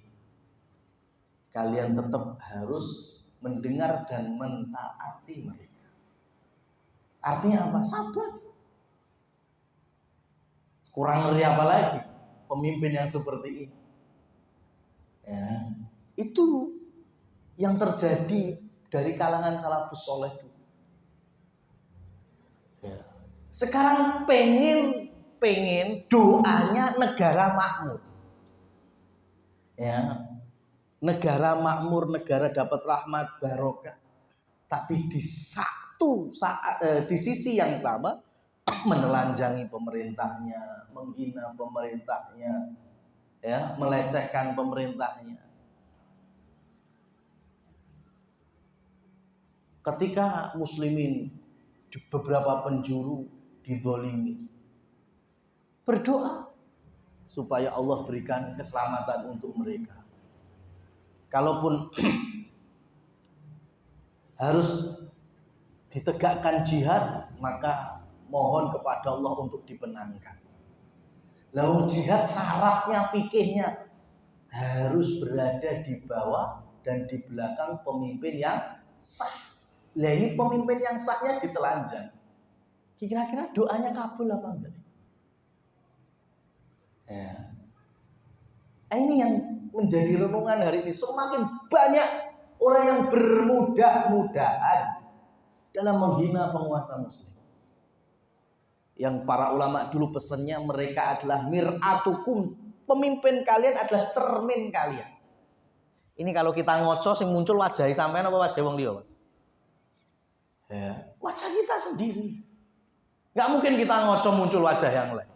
Kalian tetap harus mendengar dan mentaati mereka. Artinya apa? Sabar. Kurang ngeri apa lagi pemimpin yang seperti ini? Ya, itu yang terjadi dari kalangan salafus soleh itu. Ya. Sekarang pengen doanya negara makmur. Ya. Negara makmur, negara dapat rahmat barokah. Tapi di di sisi yang sama menelanjangi pemerintahnya, menghina pemerintahnya, ya, melecehkan pemerintahnya. Ketika muslimin di beberapa penjuru dizalimi, berdoa supaya Allah berikan keselamatan untuk mereka. Kalaupun harus ditegakkan jihad, maka mohon kepada Allah untuk dipenangkan. Lalu jihad syaratnya, fikihnya harus berada di bawah dan di belakang pemimpin yang sah. Lah ini pemimpin yang sahnya ditelanjang. Kira-kira doanya kabul apa enggak? Ya. Ini yang menjadi renungan hari ini. Semakin banyak orang yang bermudah-mudahan dalam menghina penguasa muslim. Yang para ulama dulu pesannya, mereka adalah mir'atukum. Pemimpin kalian adalah cermin kalian. Ini kalau kita ngoco sing muncul wajah sampean apa wajah wong liya, Mas? Ya, wajah kita sendiri. Gak mungkin kita ngoco muncul wajah yang lain.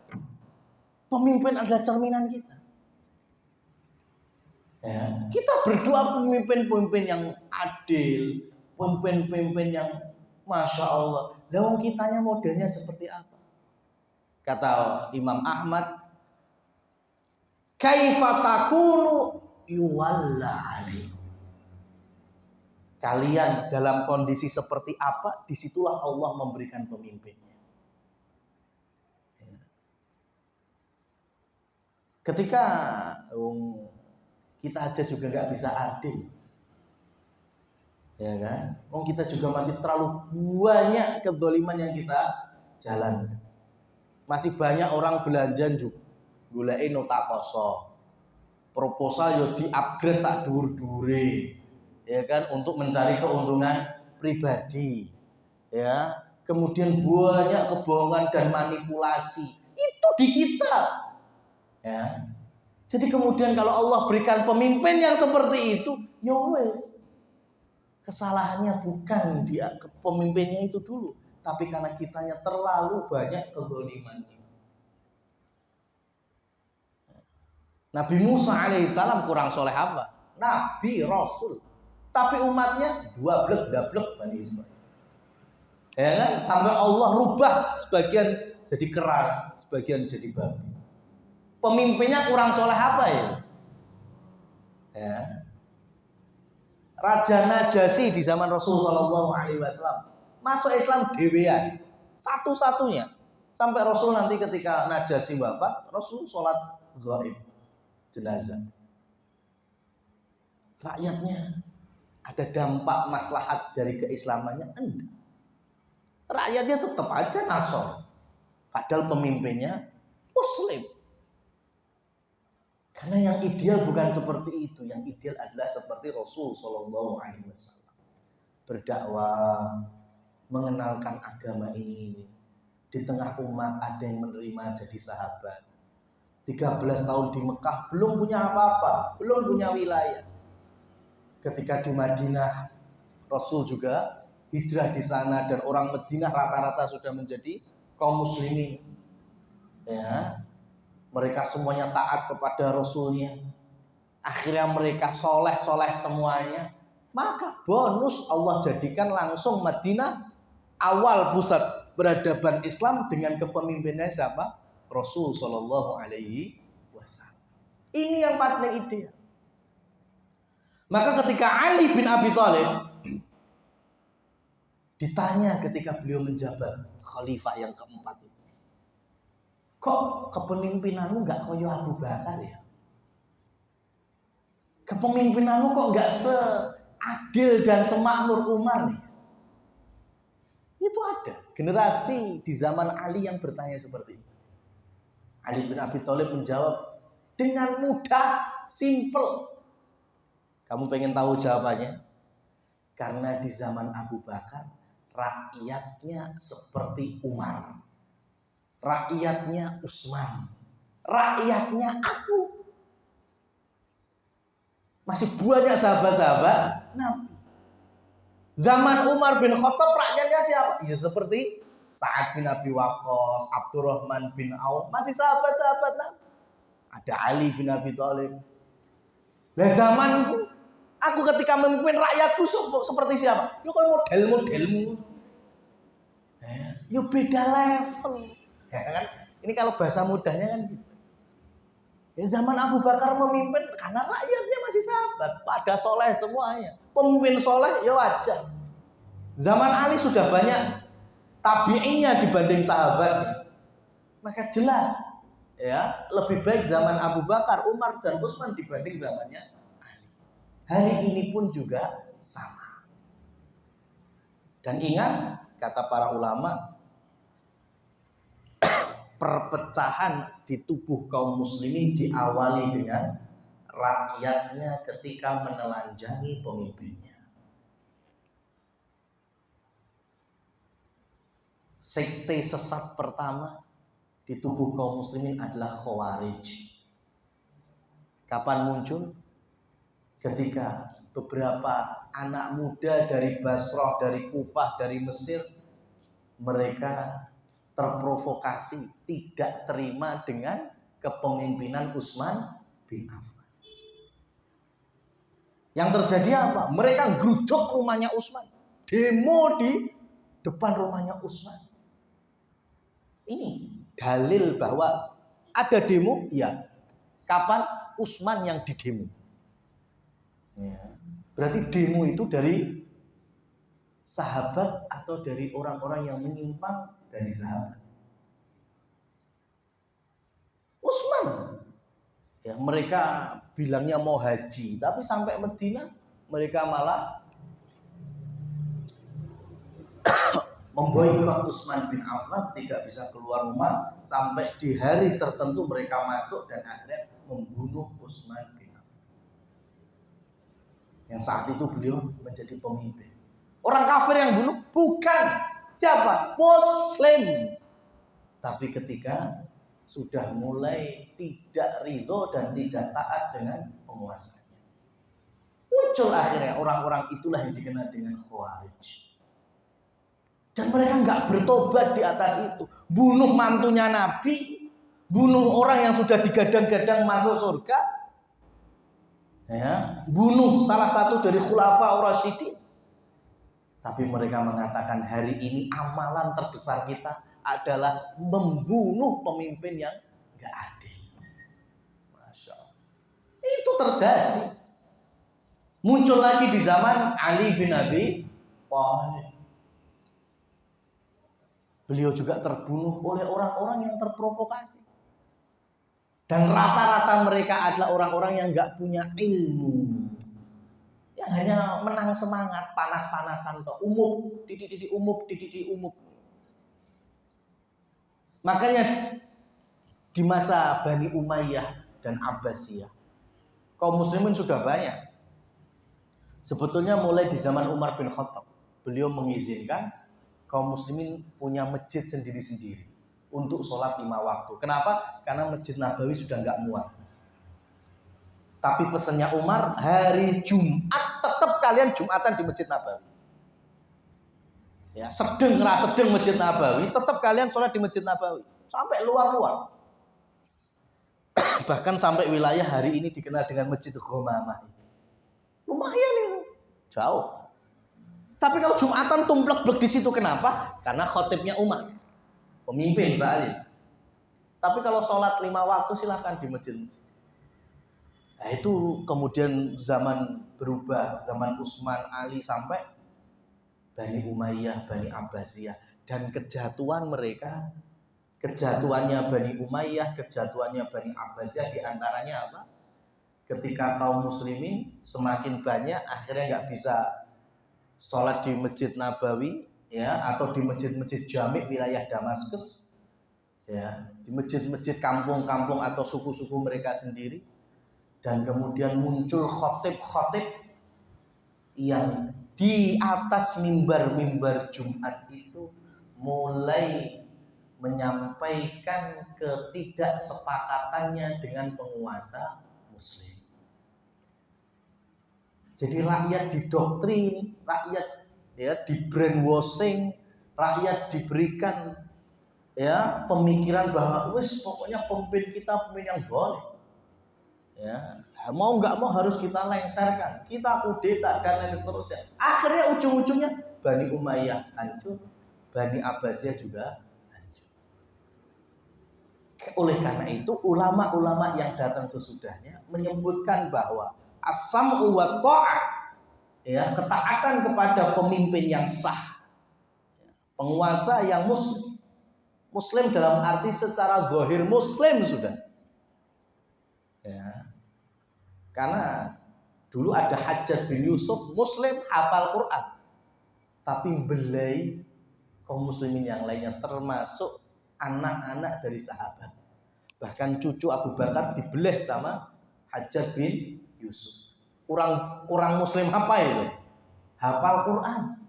Pemimpin adalah cerminan kita. Ya, kita berdoa pemimpin-pemimpin yang adil, pemimpin-pemimpin yang Masya Allah. Lalu kitanya modelnya seperti apa? Kata Imam Ahmad, Kaifa takunu yuwalla alaikum. Kalian dalam kondisi seperti apa, disitulah Allah memberikan pemimpinnya. Ketika kita aja juga nggak bisa adil, ya kan? Kita juga masih terlalu banyak kezaliman yang kita jalankan. Masih banyak orang belanja juga gulain nota kosong, proposal yo di-upgrade sak dhuwur-dhuwure, ya kan, untuk mencari keuntungan pribadi, ya. Kemudian banyak kebohongan dan manipulasi itu di kita, ya. Jadi kemudian kalau Allah berikan pemimpin yang seperti itu, ya wes, kesalahannya bukan dia pemimpinnya itu dulu, tapi karena kitanya terlalu banyak kezaliman. Nabi Musa alaihissalam kurang soleh apa? Nabi Rasul, tapi umatnya dua blek dablek Bani Israil. Ya kan? Sampai Allah rubah sebagian jadi kera, sebagian jadi babi. Pemimpinnya kurang soleh apa ya? Ya. Raja Najasyi di zaman Rasul Shallallahu Alaihi Wasallam masuk Islam dewean, satu-satunya. Sampai Rasul nanti ketika Najasyi wafat, Rasul sholat ghaib, jenazah. Rakyatnya ada dampak maslahat dari keislamannya? Enggak. Rakyatnya tetap aja Nasr, padahal pemimpinnya Muslim. Karena yang ideal bukan seperti itu. Yang ideal adalah seperti Rasul Shallallahu Alaihi Wasallam, berdakwah, mengenalkan agama ini. Di tengah umat ada yang menerima jadi sahabat. 13 tahun di Mekah belum punya apa-apa, belum punya wilayah. Ketika di Madinah, Rasul juga hijrah di sana dan orang Madinah rata-rata sudah menjadi kaum muslimin. Ya, mereka semuanya taat kepada Rasulnya. Akhirnya mereka soleh-soleh semuanya. Maka bonus Allah jadikan langsung Madinah awal pusat peradaban Islam dengan kepemimpinan siapa? Rasul Shallallahu Alaihi Wasallam. Ini yang paling ideal. Maka ketika Ali bin Abi Thalib ditanya ketika beliau menjabat khalifah yang keempat itu, kok kepemimpinanmu nggak koyo Abu Bakar ya? Kepemimpinanmu kok nggak seadil dan semakmur Umar nih? Itu ada generasi di zaman Ali yang bertanya seperti itu. Ali bin Abi Thalib menjawab dengan mudah, simple. Kamu pengen tahu jawabannya? Karena di zaman Abu Bakar rakyatnya seperti Umar, rakyatnya Utsman, rakyatnya aku. Masih banyak sahabat-sahabat Nabi. Zaman Umar bin Khattab rakyatnya siapa? Ya seperti Sa'ad bin Abi Waqqas, Abdurrahman bin Auf, masih sahabat-sahabat Nabi. Ada Ali bin Abi Thalib. Nah zamanku, aku ketika memimpin rakyatku seperti siapa? Yuk kalau model-modelmu, yuk beda level, ya kan? Ini kalau bahasa mudahnya kan gitu. Ya zaman Abu Bakar memimpin karena rakyatnya masih sahabat, pada soleh semuanya. Pemimpin soleh ya wajar. Zaman Ali sudah banyak tabi'innya dibanding sahabatnya. Maka jelas ya lebih baik zaman Abu Bakar, Umar dan Utsman dibanding zamannya Ali. Hari ini pun juga sama. Dan ingat kata para ulama, perpecahan di tubuh kaum muslimin diawali dengan rakyatnya ketika menelanjangi pemimpinnya. Sekte sesat pertama di tubuh kaum muslimin adalah Khawarij. Kapan muncul? Ketika beberapa anak muda dari Basrah, dari Kufah, dari Mesir, mereka terprovokasi, tidak terima dengan kepemimpinan Utsman bin Affan. Yang terjadi apa? Mereka geruduk rumahnya Utsman, demo di depan rumahnya Utsman. Ini dalil bahwa ada demo, ya. Kapan? Utsman yang didemo. Ya. Berarti demo itu dari sahabat atau dari orang-orang yang menyimpang dari sahabat? Utsman. Ya, mereka bilangnya mau haji, tapi sampai Madinah mereka malah memboikot Utsman bin Affan, tidak bisa keluar rumah sampai di hari tertentu mereka masuk dan akhirnya membunuh Utsman bin Affan. Yang saat itu beliau menjadi pemimpin. Orang kafir yang bunuh bukan siapa? Muslim. Tapi ketika sudah mulai tidak ridho dan tidak taat dengan penguasanya, muncul akhirnya orang-orang itulah yang dikenal dengan Khawarij. Dan mereka nggak bertobat di atas itu. Bunuh mantunya Nabi, bunuh orang yang sudah digadang-gadang masuk surga, ya, bunuh salah satu dari Khulafa Ar-Rasyidin. Tapi mereka mengatakan hari ini amalan terbesar kita adalah membunuh pemimpin yang nggak adil. Masya Allah. Itu terjadi. Muncul lagi di zaman Ali bin Abi Thalib. Beliau juga terbunuh oleh orang-orang yang terprovokasi. Dan rata-rata mereka adalah orang-orang yang nggak punya ilmu, yang hanya menang semangat, panas-panasan, umum, umum. Makanya di masa Bani Umayyah dan Abbasiyah, kaum muslimin sudah banyak. Sebetulnya mulai di zaman Umar bin Khattab, beliau mengizinkan kaum muslimin punya masjid sendiri-sendiri untuk sholat 5 waktu. Kenapa? Karena Masjid Nabawi sudah nggak muat. Tapi pesannya Umar, hari Jumat tetap kalian Jumatan di Masjid Nabawi. Ya, sedeng Masjid Nabawi, tetap kalian sholat di Masjid Nabawi. Sampai luar-luar. Bahkan sampai wilayah hari ini dikenal dengan Masjid Ghamamah. Lumayan itu, jauh. Tapi kalau Jumatan tumplek-blek di situ, kenapa? Karena khotibnya Umar, pemimpin saat itu. Tapi kalau sholat 5 waktu silahkan di masjid-masjid. Nah, itu kemudian zaman berubah, zaman Utsman, Ali sampai Bani Umayyah, Bani Abbasiyah, dan kejatuhan mereka, kejatuhannya Bani Umayyah, kejatuhannya Bani Abbasiyah diantaranya apa? Ketika kaum muslimin semakin banyak, akhirnya nggak bisa sholat di Masjid Nabawi, ya, atau di masjid-masjid jami' wilayah Damaskus, ya, di masjid-masjid kampung-kampung atau suku-suku mereka sendiri. Dan kemudian muncul khotib-khotib yang di atas mimbar-mimbar Jumat itu mulai menyampaikan ketidaksepakatannya dengan penguasa muslim. Jadi rakyat didoktrin, rakyat ya di brainwashing, rakyat diberikan ya pemikiran bahwa wis pokoknya pemimpin kita pemimpin yang boleh. Ya, mau nggak mau harus kita lengserkan, kita kudeta dan lain seterusnya. Akhirnya ujung-ujungnya Bani Umayyah hancur, Bani Abbasiyah juga hancur. Oleh karena itu ulama-ulama yang datang sesudahnya menyebutkan bahwa as-sam'u wa ta'ah, ya, ketaatan kepada pemimpin yang sah, penguasa yang muslim. Muslim dalam arti secara zahir muslim sudah. Ya. Karena dulu ada Hajjaj bin Yusuf, muslim, hafal Quran, tapi belai kaum muslimin yang lainnya, termasuk anak-anak dari sahabat. Bahkan cucu Abu Bakar dibeleh sama Hajjaj bin Yusuf. Orang muslim apa itu? Hafal Quran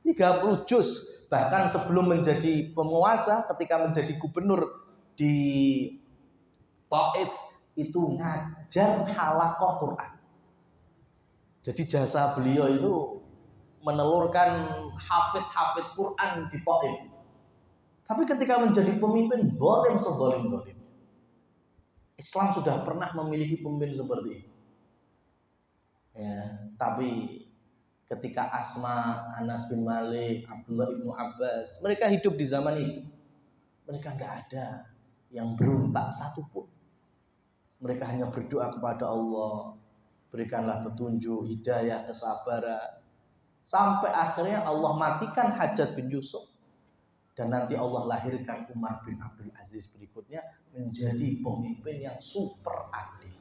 30 juz. Bahkan sebelum menjadi penguasa, ketika menjadi gubernur di Taif, itu ngajar halaqah Quran. Jadi jasa beliau itu menelurkan hafid Quran di Taif. Tapi ketika menjadi pemimpin, zalim sezalim-zalim. Islam sudah pernah memiliki pemimpin seperti itu. Ya, tapi ketika Asma, Anas bin Malik, Abdullah ibnu Abbas, mereka hidup di zaman itu, mereka nggak ada yang berontak satupun. Mereka hanya berdoa kepada Allah, berikanlah petunjuk, hidayah, kesabaran. Sampai akhirnya Allah matikan Hajjaj bin Yusuf. Dan nanti Allah lahirkan Umar bin Abdul Aziz berikutnya menjadi pemimpin yang super adil.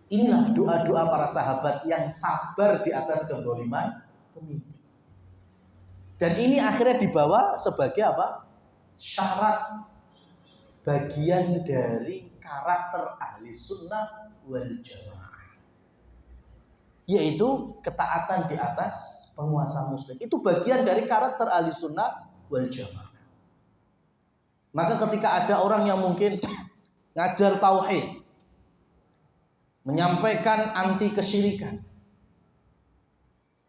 Inilah doa-doa para sahabat yang sabar di atas kezaliman pemimpin. Dan ini akhirnya dibawa sebagai apa? Syarat bagian dari karakter ahli sunnah wal jamaah, yaitu ketaatan di atas penguasa muslim. Itu bagian dari karakter ahli sunnah wal jamaah. Maka ketika ada orang yang mungkin ngajar tauhid, menyampaikan anti kesyirikan,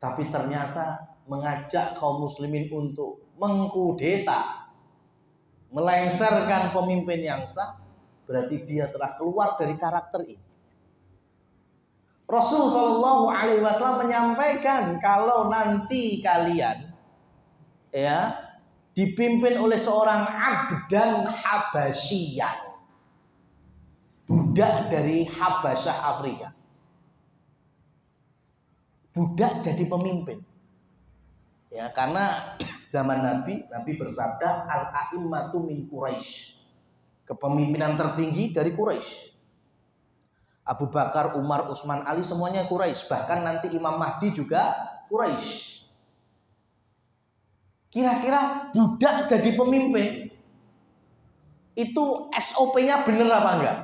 tapi ternyata mengajak kaum muslimin untuk mengkudeta, melengsarkan pemimpin yang sah, berarti dia telah keluar dari karakter ini. Rasul Shallallahu Alaihi Wasallam menyampaikan kalau nanti kalian ya dipimpin oleh seorang abdan habasyian, budak dari Habasyah Afrika, budak jadi pemimpin. Ya, karena zaman Nabi bersabda al-a'immatu min Quraisy. Kepemimpinan tertinggi dari Quraisy. Abu Bakar, Umar, Utsman, Ali semuanya Quraisy. Bahkan nanti Imam Mahdi juga Quraisy. Kira-kira budak jadi pemimpin itu SOP-nya bener apa enggak?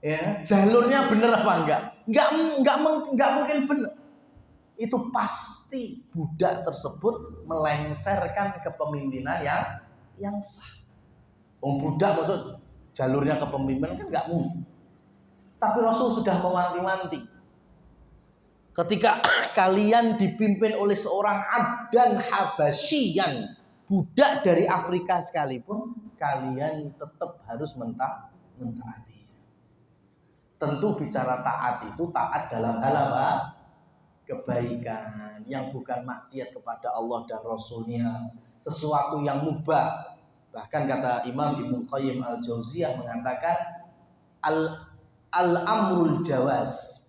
Ya, jalurnya bener apa enggak? Enggak mungkin bener. Itu pasti budak tersebut melengsarkan kepemimpinan yang sah. Budak maksud jalurnya kepemimpinan kan nggak mungkin. Tapi Rasul sudah mewanti-wanti. Ketika kalian dipimpin oleh seorang abdan habasyian, budak dari Afrika sekalipun, kalian tetap harus mentaati. Tentu bicara taat itu taat dalam hal apa? Kebaikan yang bukan maksiat kepada Allah dan Rasulnya, sesuatu yang mubah. Bahkan kata Imam Ibnu Qayyim al-Jauziyah mengatakan al-amrul jawaz,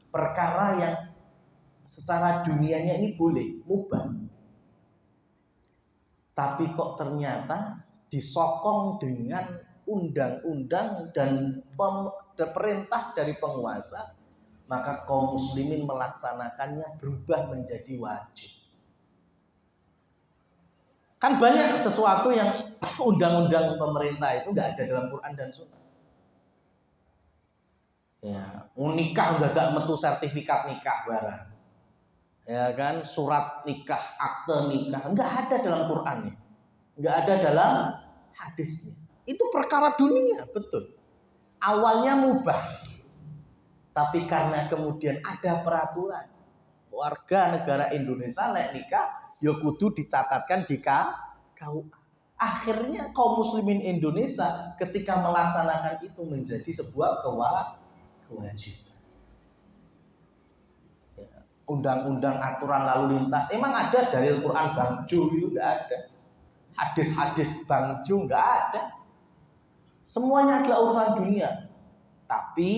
perkara yang secara dunianya ini boleh, mubah, tapi kok ternyata disokong dengan undang-undang dan perintah dari penguasa, maka kaum muslimin melaksanakannya berubah menjadi wajib. Kan banyak sesuatu yang undang-undang pemerintah itu nggak ada dalam Quran dan Sunnah. Ya, nikah udah gak metu sertifikat nikah barang. Ya kan, surat nikah, akte nikah nggak ada dalam Qurannya, nggak ada dalam hadisnya. Itu perkara dunia, betul. Awalnya mubah, tapi karena kemudian ada peraturan, warga negara Indonesia lek nikah ya kudu dicatatkan di KUA. Akhirnya kaum muslimin Indonesia ketika melaksanakan itu menjadi sebuah kewajiban. Ya, undang-undang aturan lalu lintas emang ada dari Al-Quran bangjo itu nggak ada. Hadis-hadis bangjo nggak ada. Semuanya adalah urusan dunia. Tapi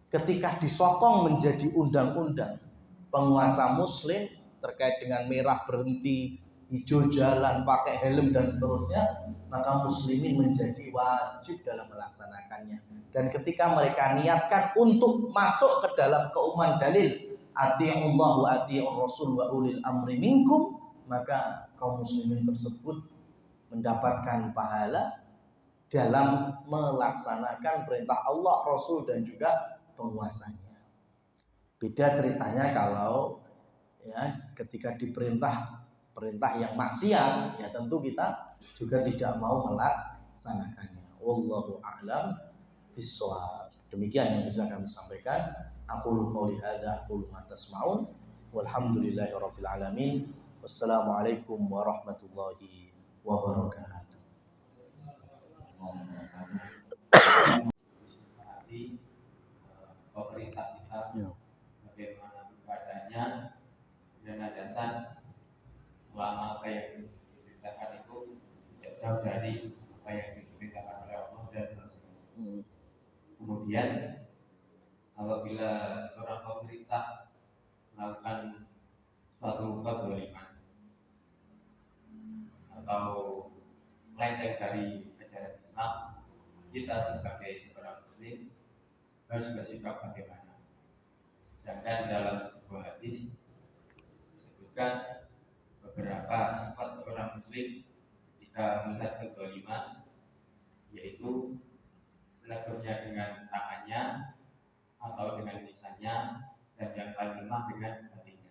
ketika disokong menjadi undang-undang, penguasa muslim terkait dengan merah berhenti, hijau jalan, pakai helm dan seterusnya, maka muslimin menjadi wajib dalam melaksanakannya. Dan ketika mereka niatkan untuk masuk ke dalam keumuman dalil ati'ullah wa ati'ur rasul wa ulil amri minkum, maka kaum muslimin tersebut mendapatkan pahala dalam melaksanakan perintah Allah, Rasul dan juga penguasanya. Beda ceritanya kalau ya ketika diperintah yang maksiat, ya tentu kita juga tidak mau melaksanakannya. Wallahu a'lam bishawab. Demikian yang bisa kami sampaikan. Aqulu qouli hadza aqulu ma tasma'un walhamdulillahirabbil alamin. Wassalamualaikum warahmatullahi wabarakatuh. Pemerintah kita bagaimana keadaannya dan landasan selama apa yang diperintahkan itu tidak jauh dari apa yang diperintahkan oleh Allah dan Rasul. Kemudian apabila seorang pemerintah melakukan suatu kezaliman atau melenceng dari ajaran Islam, kita sebagai seorang muslim harus bersikap bagaimana. Sedangkan dalam sebuah hadis disebutkan beberapa sifat seorang muslim ketika melihat kezaliman, yaitu menegurnya dengan tangannya atau dengan lisannya, dan yang paling lemah dengan hatinya.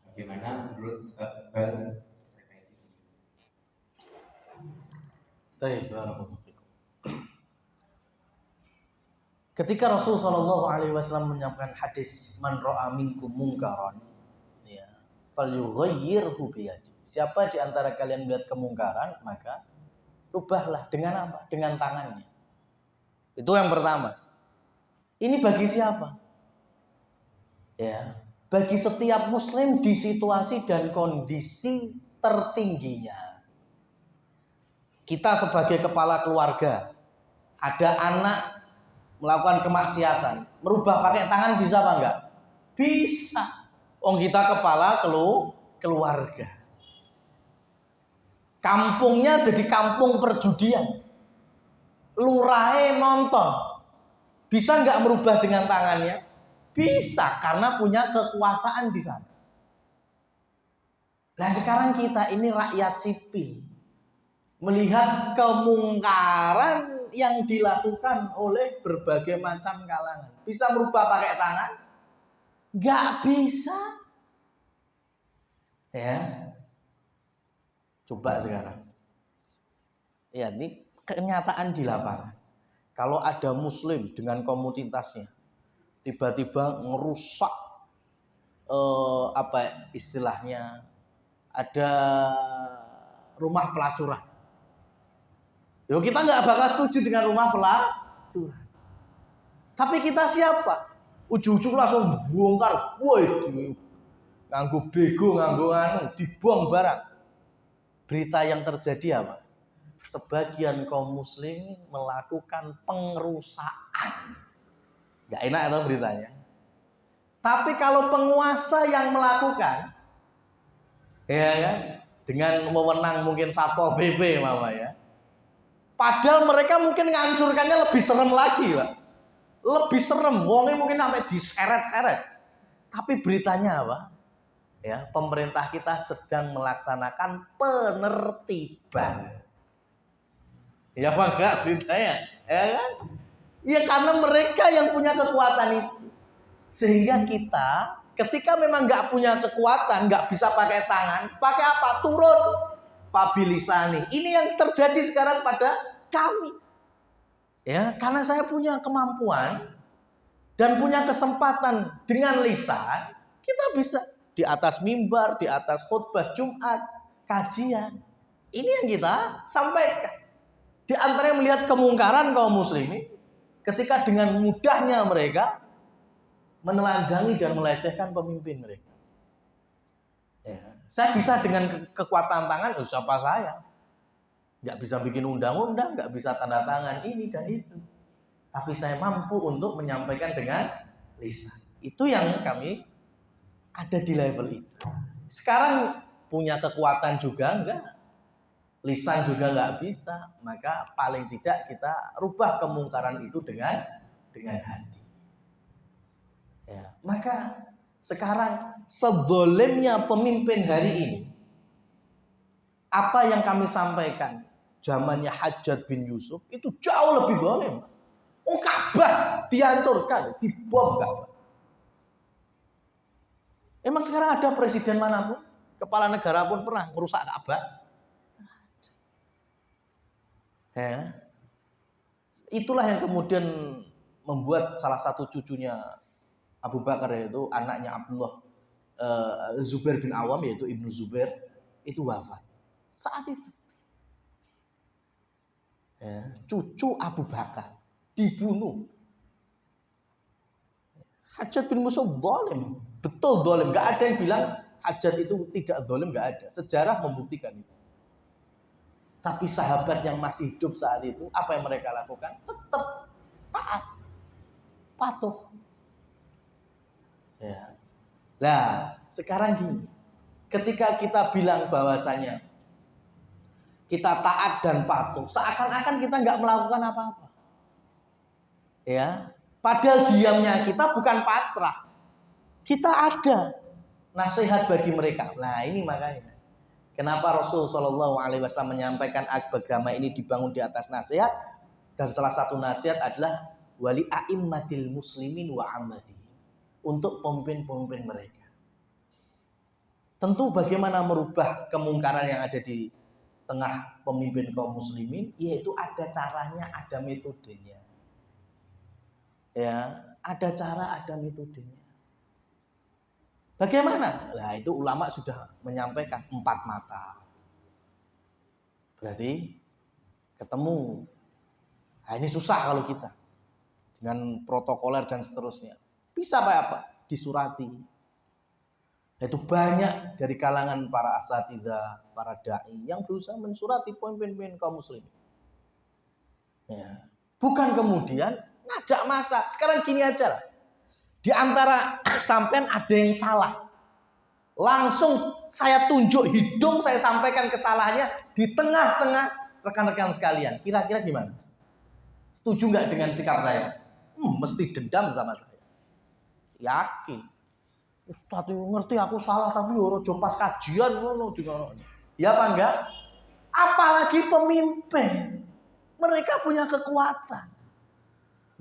Bagaimana menurut Ustaz Iqbal terkait ini? Baik, barakallahu fikum. Ketika Rasul Shallallahu Alaihi Wasallam menyampaikan hadis man ra'a minkum mungkaran, ya, falyughayyirhu biyadi. Siapa di antara kalian melihat kemungkaran, maka rubahlah dengan apa? Dengan tangannya. Itu yang pertama. Ini bagi siapa? Ya, bagi setiap muslim di situasi dan kondisi tertingginya. Kita sebagai kepala keluarga, ada anak melakukan kemaksiatan, merubah pakai tangan bisa apa enggak? Bisa. Kita kepala keluarga. Kampungnya jadi kampung perjudian. Lurahe nonton. Bisa enggak merubah dengan tangannya? Bisa, karena punya kekuasaan di sana. Nah, sekarang kita ini rakyat sipil, melihat kemungkaran yang dilakukan oleh berbagai macam kalangan. Bisa merubah pakai tangan? Nggak bisa. Ya. Coba sekarang. Ya, ini kenyataan di lapangan. Kalau ada muslim dengan komunitasnya tiba-tiba ngerusak istilahnya, ada rumah pelacuran. Kita nggak bakal setuju dengan rumah pelacuran. Tapi kita siapa? Ujung-ujung langsung bongkar. Woi, nganggo bego, nganggo dibuang barang. Berita yang terjadi apa? Sebagian kaum muslim melakukan pengerusakan. Gak enak itu beritanya. Tapi kalau penguasa yang melakukan, ya kan, dengan wewenang mungkin Satpol PP mama ya. Padahal mereka mungkin ngancurkannya lebih serem lagi, Pak. Lebih serem, wongnya mungkin sampai diseret-seret. Tapi beritanya apa? Ya, pemerintah kita sedang melaksanakan penertiban. Ya apa enggak beritanya? Ya kan? Ya karena mereka yang punya kekuatan itu. Sehingga kita ketika memang nggak punya kekuatan, nggak bisa pakai tangan, pakai apa? Turun. Fabilisani. Ini yang terjadi sekarang pada kami. Ya, karena saya punya kemampuan dan punya kesempatan dengan lisan, kita bisa di atas mimbar, di atas khutbah Jumat, kajian. Ini yang kita sampaikan. Di antara yang melihat kemungkaran kaum muslimin, ketika dengan mudahnya mereka menelanjangi dan melecehkan pemimpin mereka. Ya, saya bisa dengan kekuatan tangan, siapa saya? Nggak bisa bikin undang-undang, nggak bisa tanda tangan ini dan itu. Tapi saya mampu untuk menyampaikan dengan lisan. Itu yang kami ada di level itu. Sekarang punya kekuatan juga enggak? Lisan juga nggak bisa. Maka paling tidak kita rubah kemungkaran itu dengan hati. Ya, maka sekarang sedolemnya pemimpin hari ini, apa yang kami sampaikan zamannya Hajjaj bin Yusuf itu jauh lebih zalim. Ka'bah dihancurkan, dibom Ka'bah. Emang sekarang ada presiden manapun, kepala negara pun pernah merusak Ka'bah? Ya. Itulah yang kemudian membuat salah satu cucunya Abu Bakar, yaitu anaknya Abdullah Zubair bin Awam, yaitu Ibnu Zubair, itu wafat saat itu. Ya, cucu Abu Bakar dibunuh. Hajjaj bin Yusuf zalim, betul zalim. Gak ada yang bilang Hajjaj itu tidak zalim, gak ada. Sejarah membuktikan itu. Tapi sahabat yang masih hidup saat itu, apa yang mereka lakukan? Tetap taat. patuh. Ya. Nah, sekarang gini. Ketika kita bilang bahwasanya kita taat dan patuh, seakan-akan kita nggak melakukan apa-apa. Ya, padahal diamnya kita bukan pasrah. Kita ada nasihat bagi mereka. Nah, ini makanya kenapa Rasul Shallallahu Alaihi Wasallam menyampaikan agama ini dibangun di atas nasihat, dan salah satu nasihat adalah wali a'immatil muslimin wa ammati, untuk pemimpin-pemimpin mereka. Tentu bagaimana merubah kemungkaran yang ada di tengah pemimpin kaum muslimin, yaitu ada caranya, ada metodenya. Ya, ada cara, ada metodenya. Bagaimana? Nah, itu ulama sudah menyampaikan 4 mata. Berarti ketemu. Nah, ini susah kalau kita dengan protokoler dan seterusnya. Bisa apa? Disurati. Itu banyak dari kalangan para asatidzah, para dai yang berusaha mensurati pemimpin kaum muslimin. Ya. Bukan kemudian ngajak masa. Sekarang gini aja lah. Di antara sampean ada yang salah, langsung saya tunjuk hidung, saya sampaikan kesalahannya di tengah-tengah rekan-rekan sekalian. Kira-kira gimana? Setuju nggak dengan sikap saya? Mesti dendam sama saya. Yakin. Ustaz ngerti aku salah, tapi ora pas kajian ngono dikono. Ya apa enggak? Apalagi pemimpin. Mereka punya kekuatan.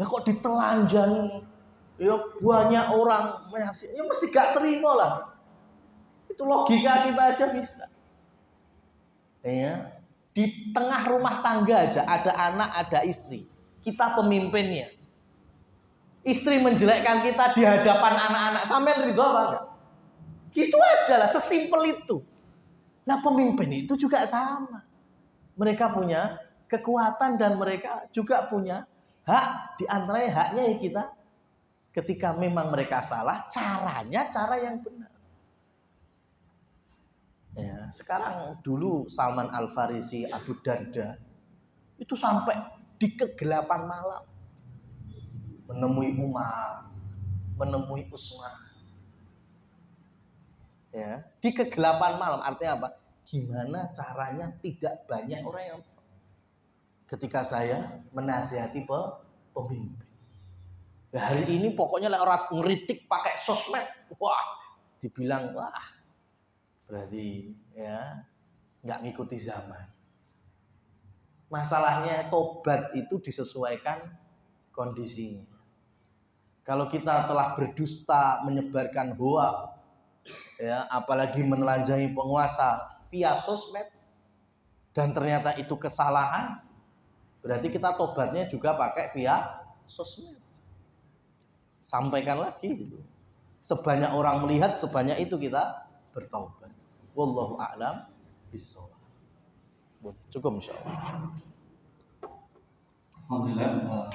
Ya kok ditelanjangi? Ya banyak orang menyaksikan. Ya mesti gak terima lah. Itu logika kita aja bisa. Ya. Di tengah rumah tangga aja ada anak, ada istri. Kita pemimpinnya. Istri menjelekkan kita di hadapan anak-anak. Sampai ridho apa enggak? Gitu aja lah, sesimpel itu. Nah, pemimpin itu juga sama. Mereka punya kekuatan dan mereka juga punya hak. Di antaranya haknya ya kita, ketika memang mereka salah, caranya cara yang benar. Ya, sekarang dulu Salman Al-Farisi, Abu Darda itu sampai di kegelapan malam menemui Umar, menemui Utsman. Ya, di kegelapan malam artinya apa? Gimana caranya tidak banyak orang yang tahu. Ketika saya menasihati pemimpin. Nah, hari ini pokoknya orang ngeritik pakai sosmed, wah, dibilang wah, berarti ya nggak ngikuti zaman. Masalahnya tobat itu disesuaikan kondisinya. Kalau kita telah berdusta, menyebarkan hoak, ya, apalagi menelanjangi penguasa via sosmed, dan ternyata itu kesalahan, berarti kita tobatnya juga pakai via sosmed. Sampaikan lagi itu. Sebanyak orang melihat, sebanyak itu kita bertaubat. Wallahu a'lam bishawab. Cukup insyaallah. Alhamdulillah.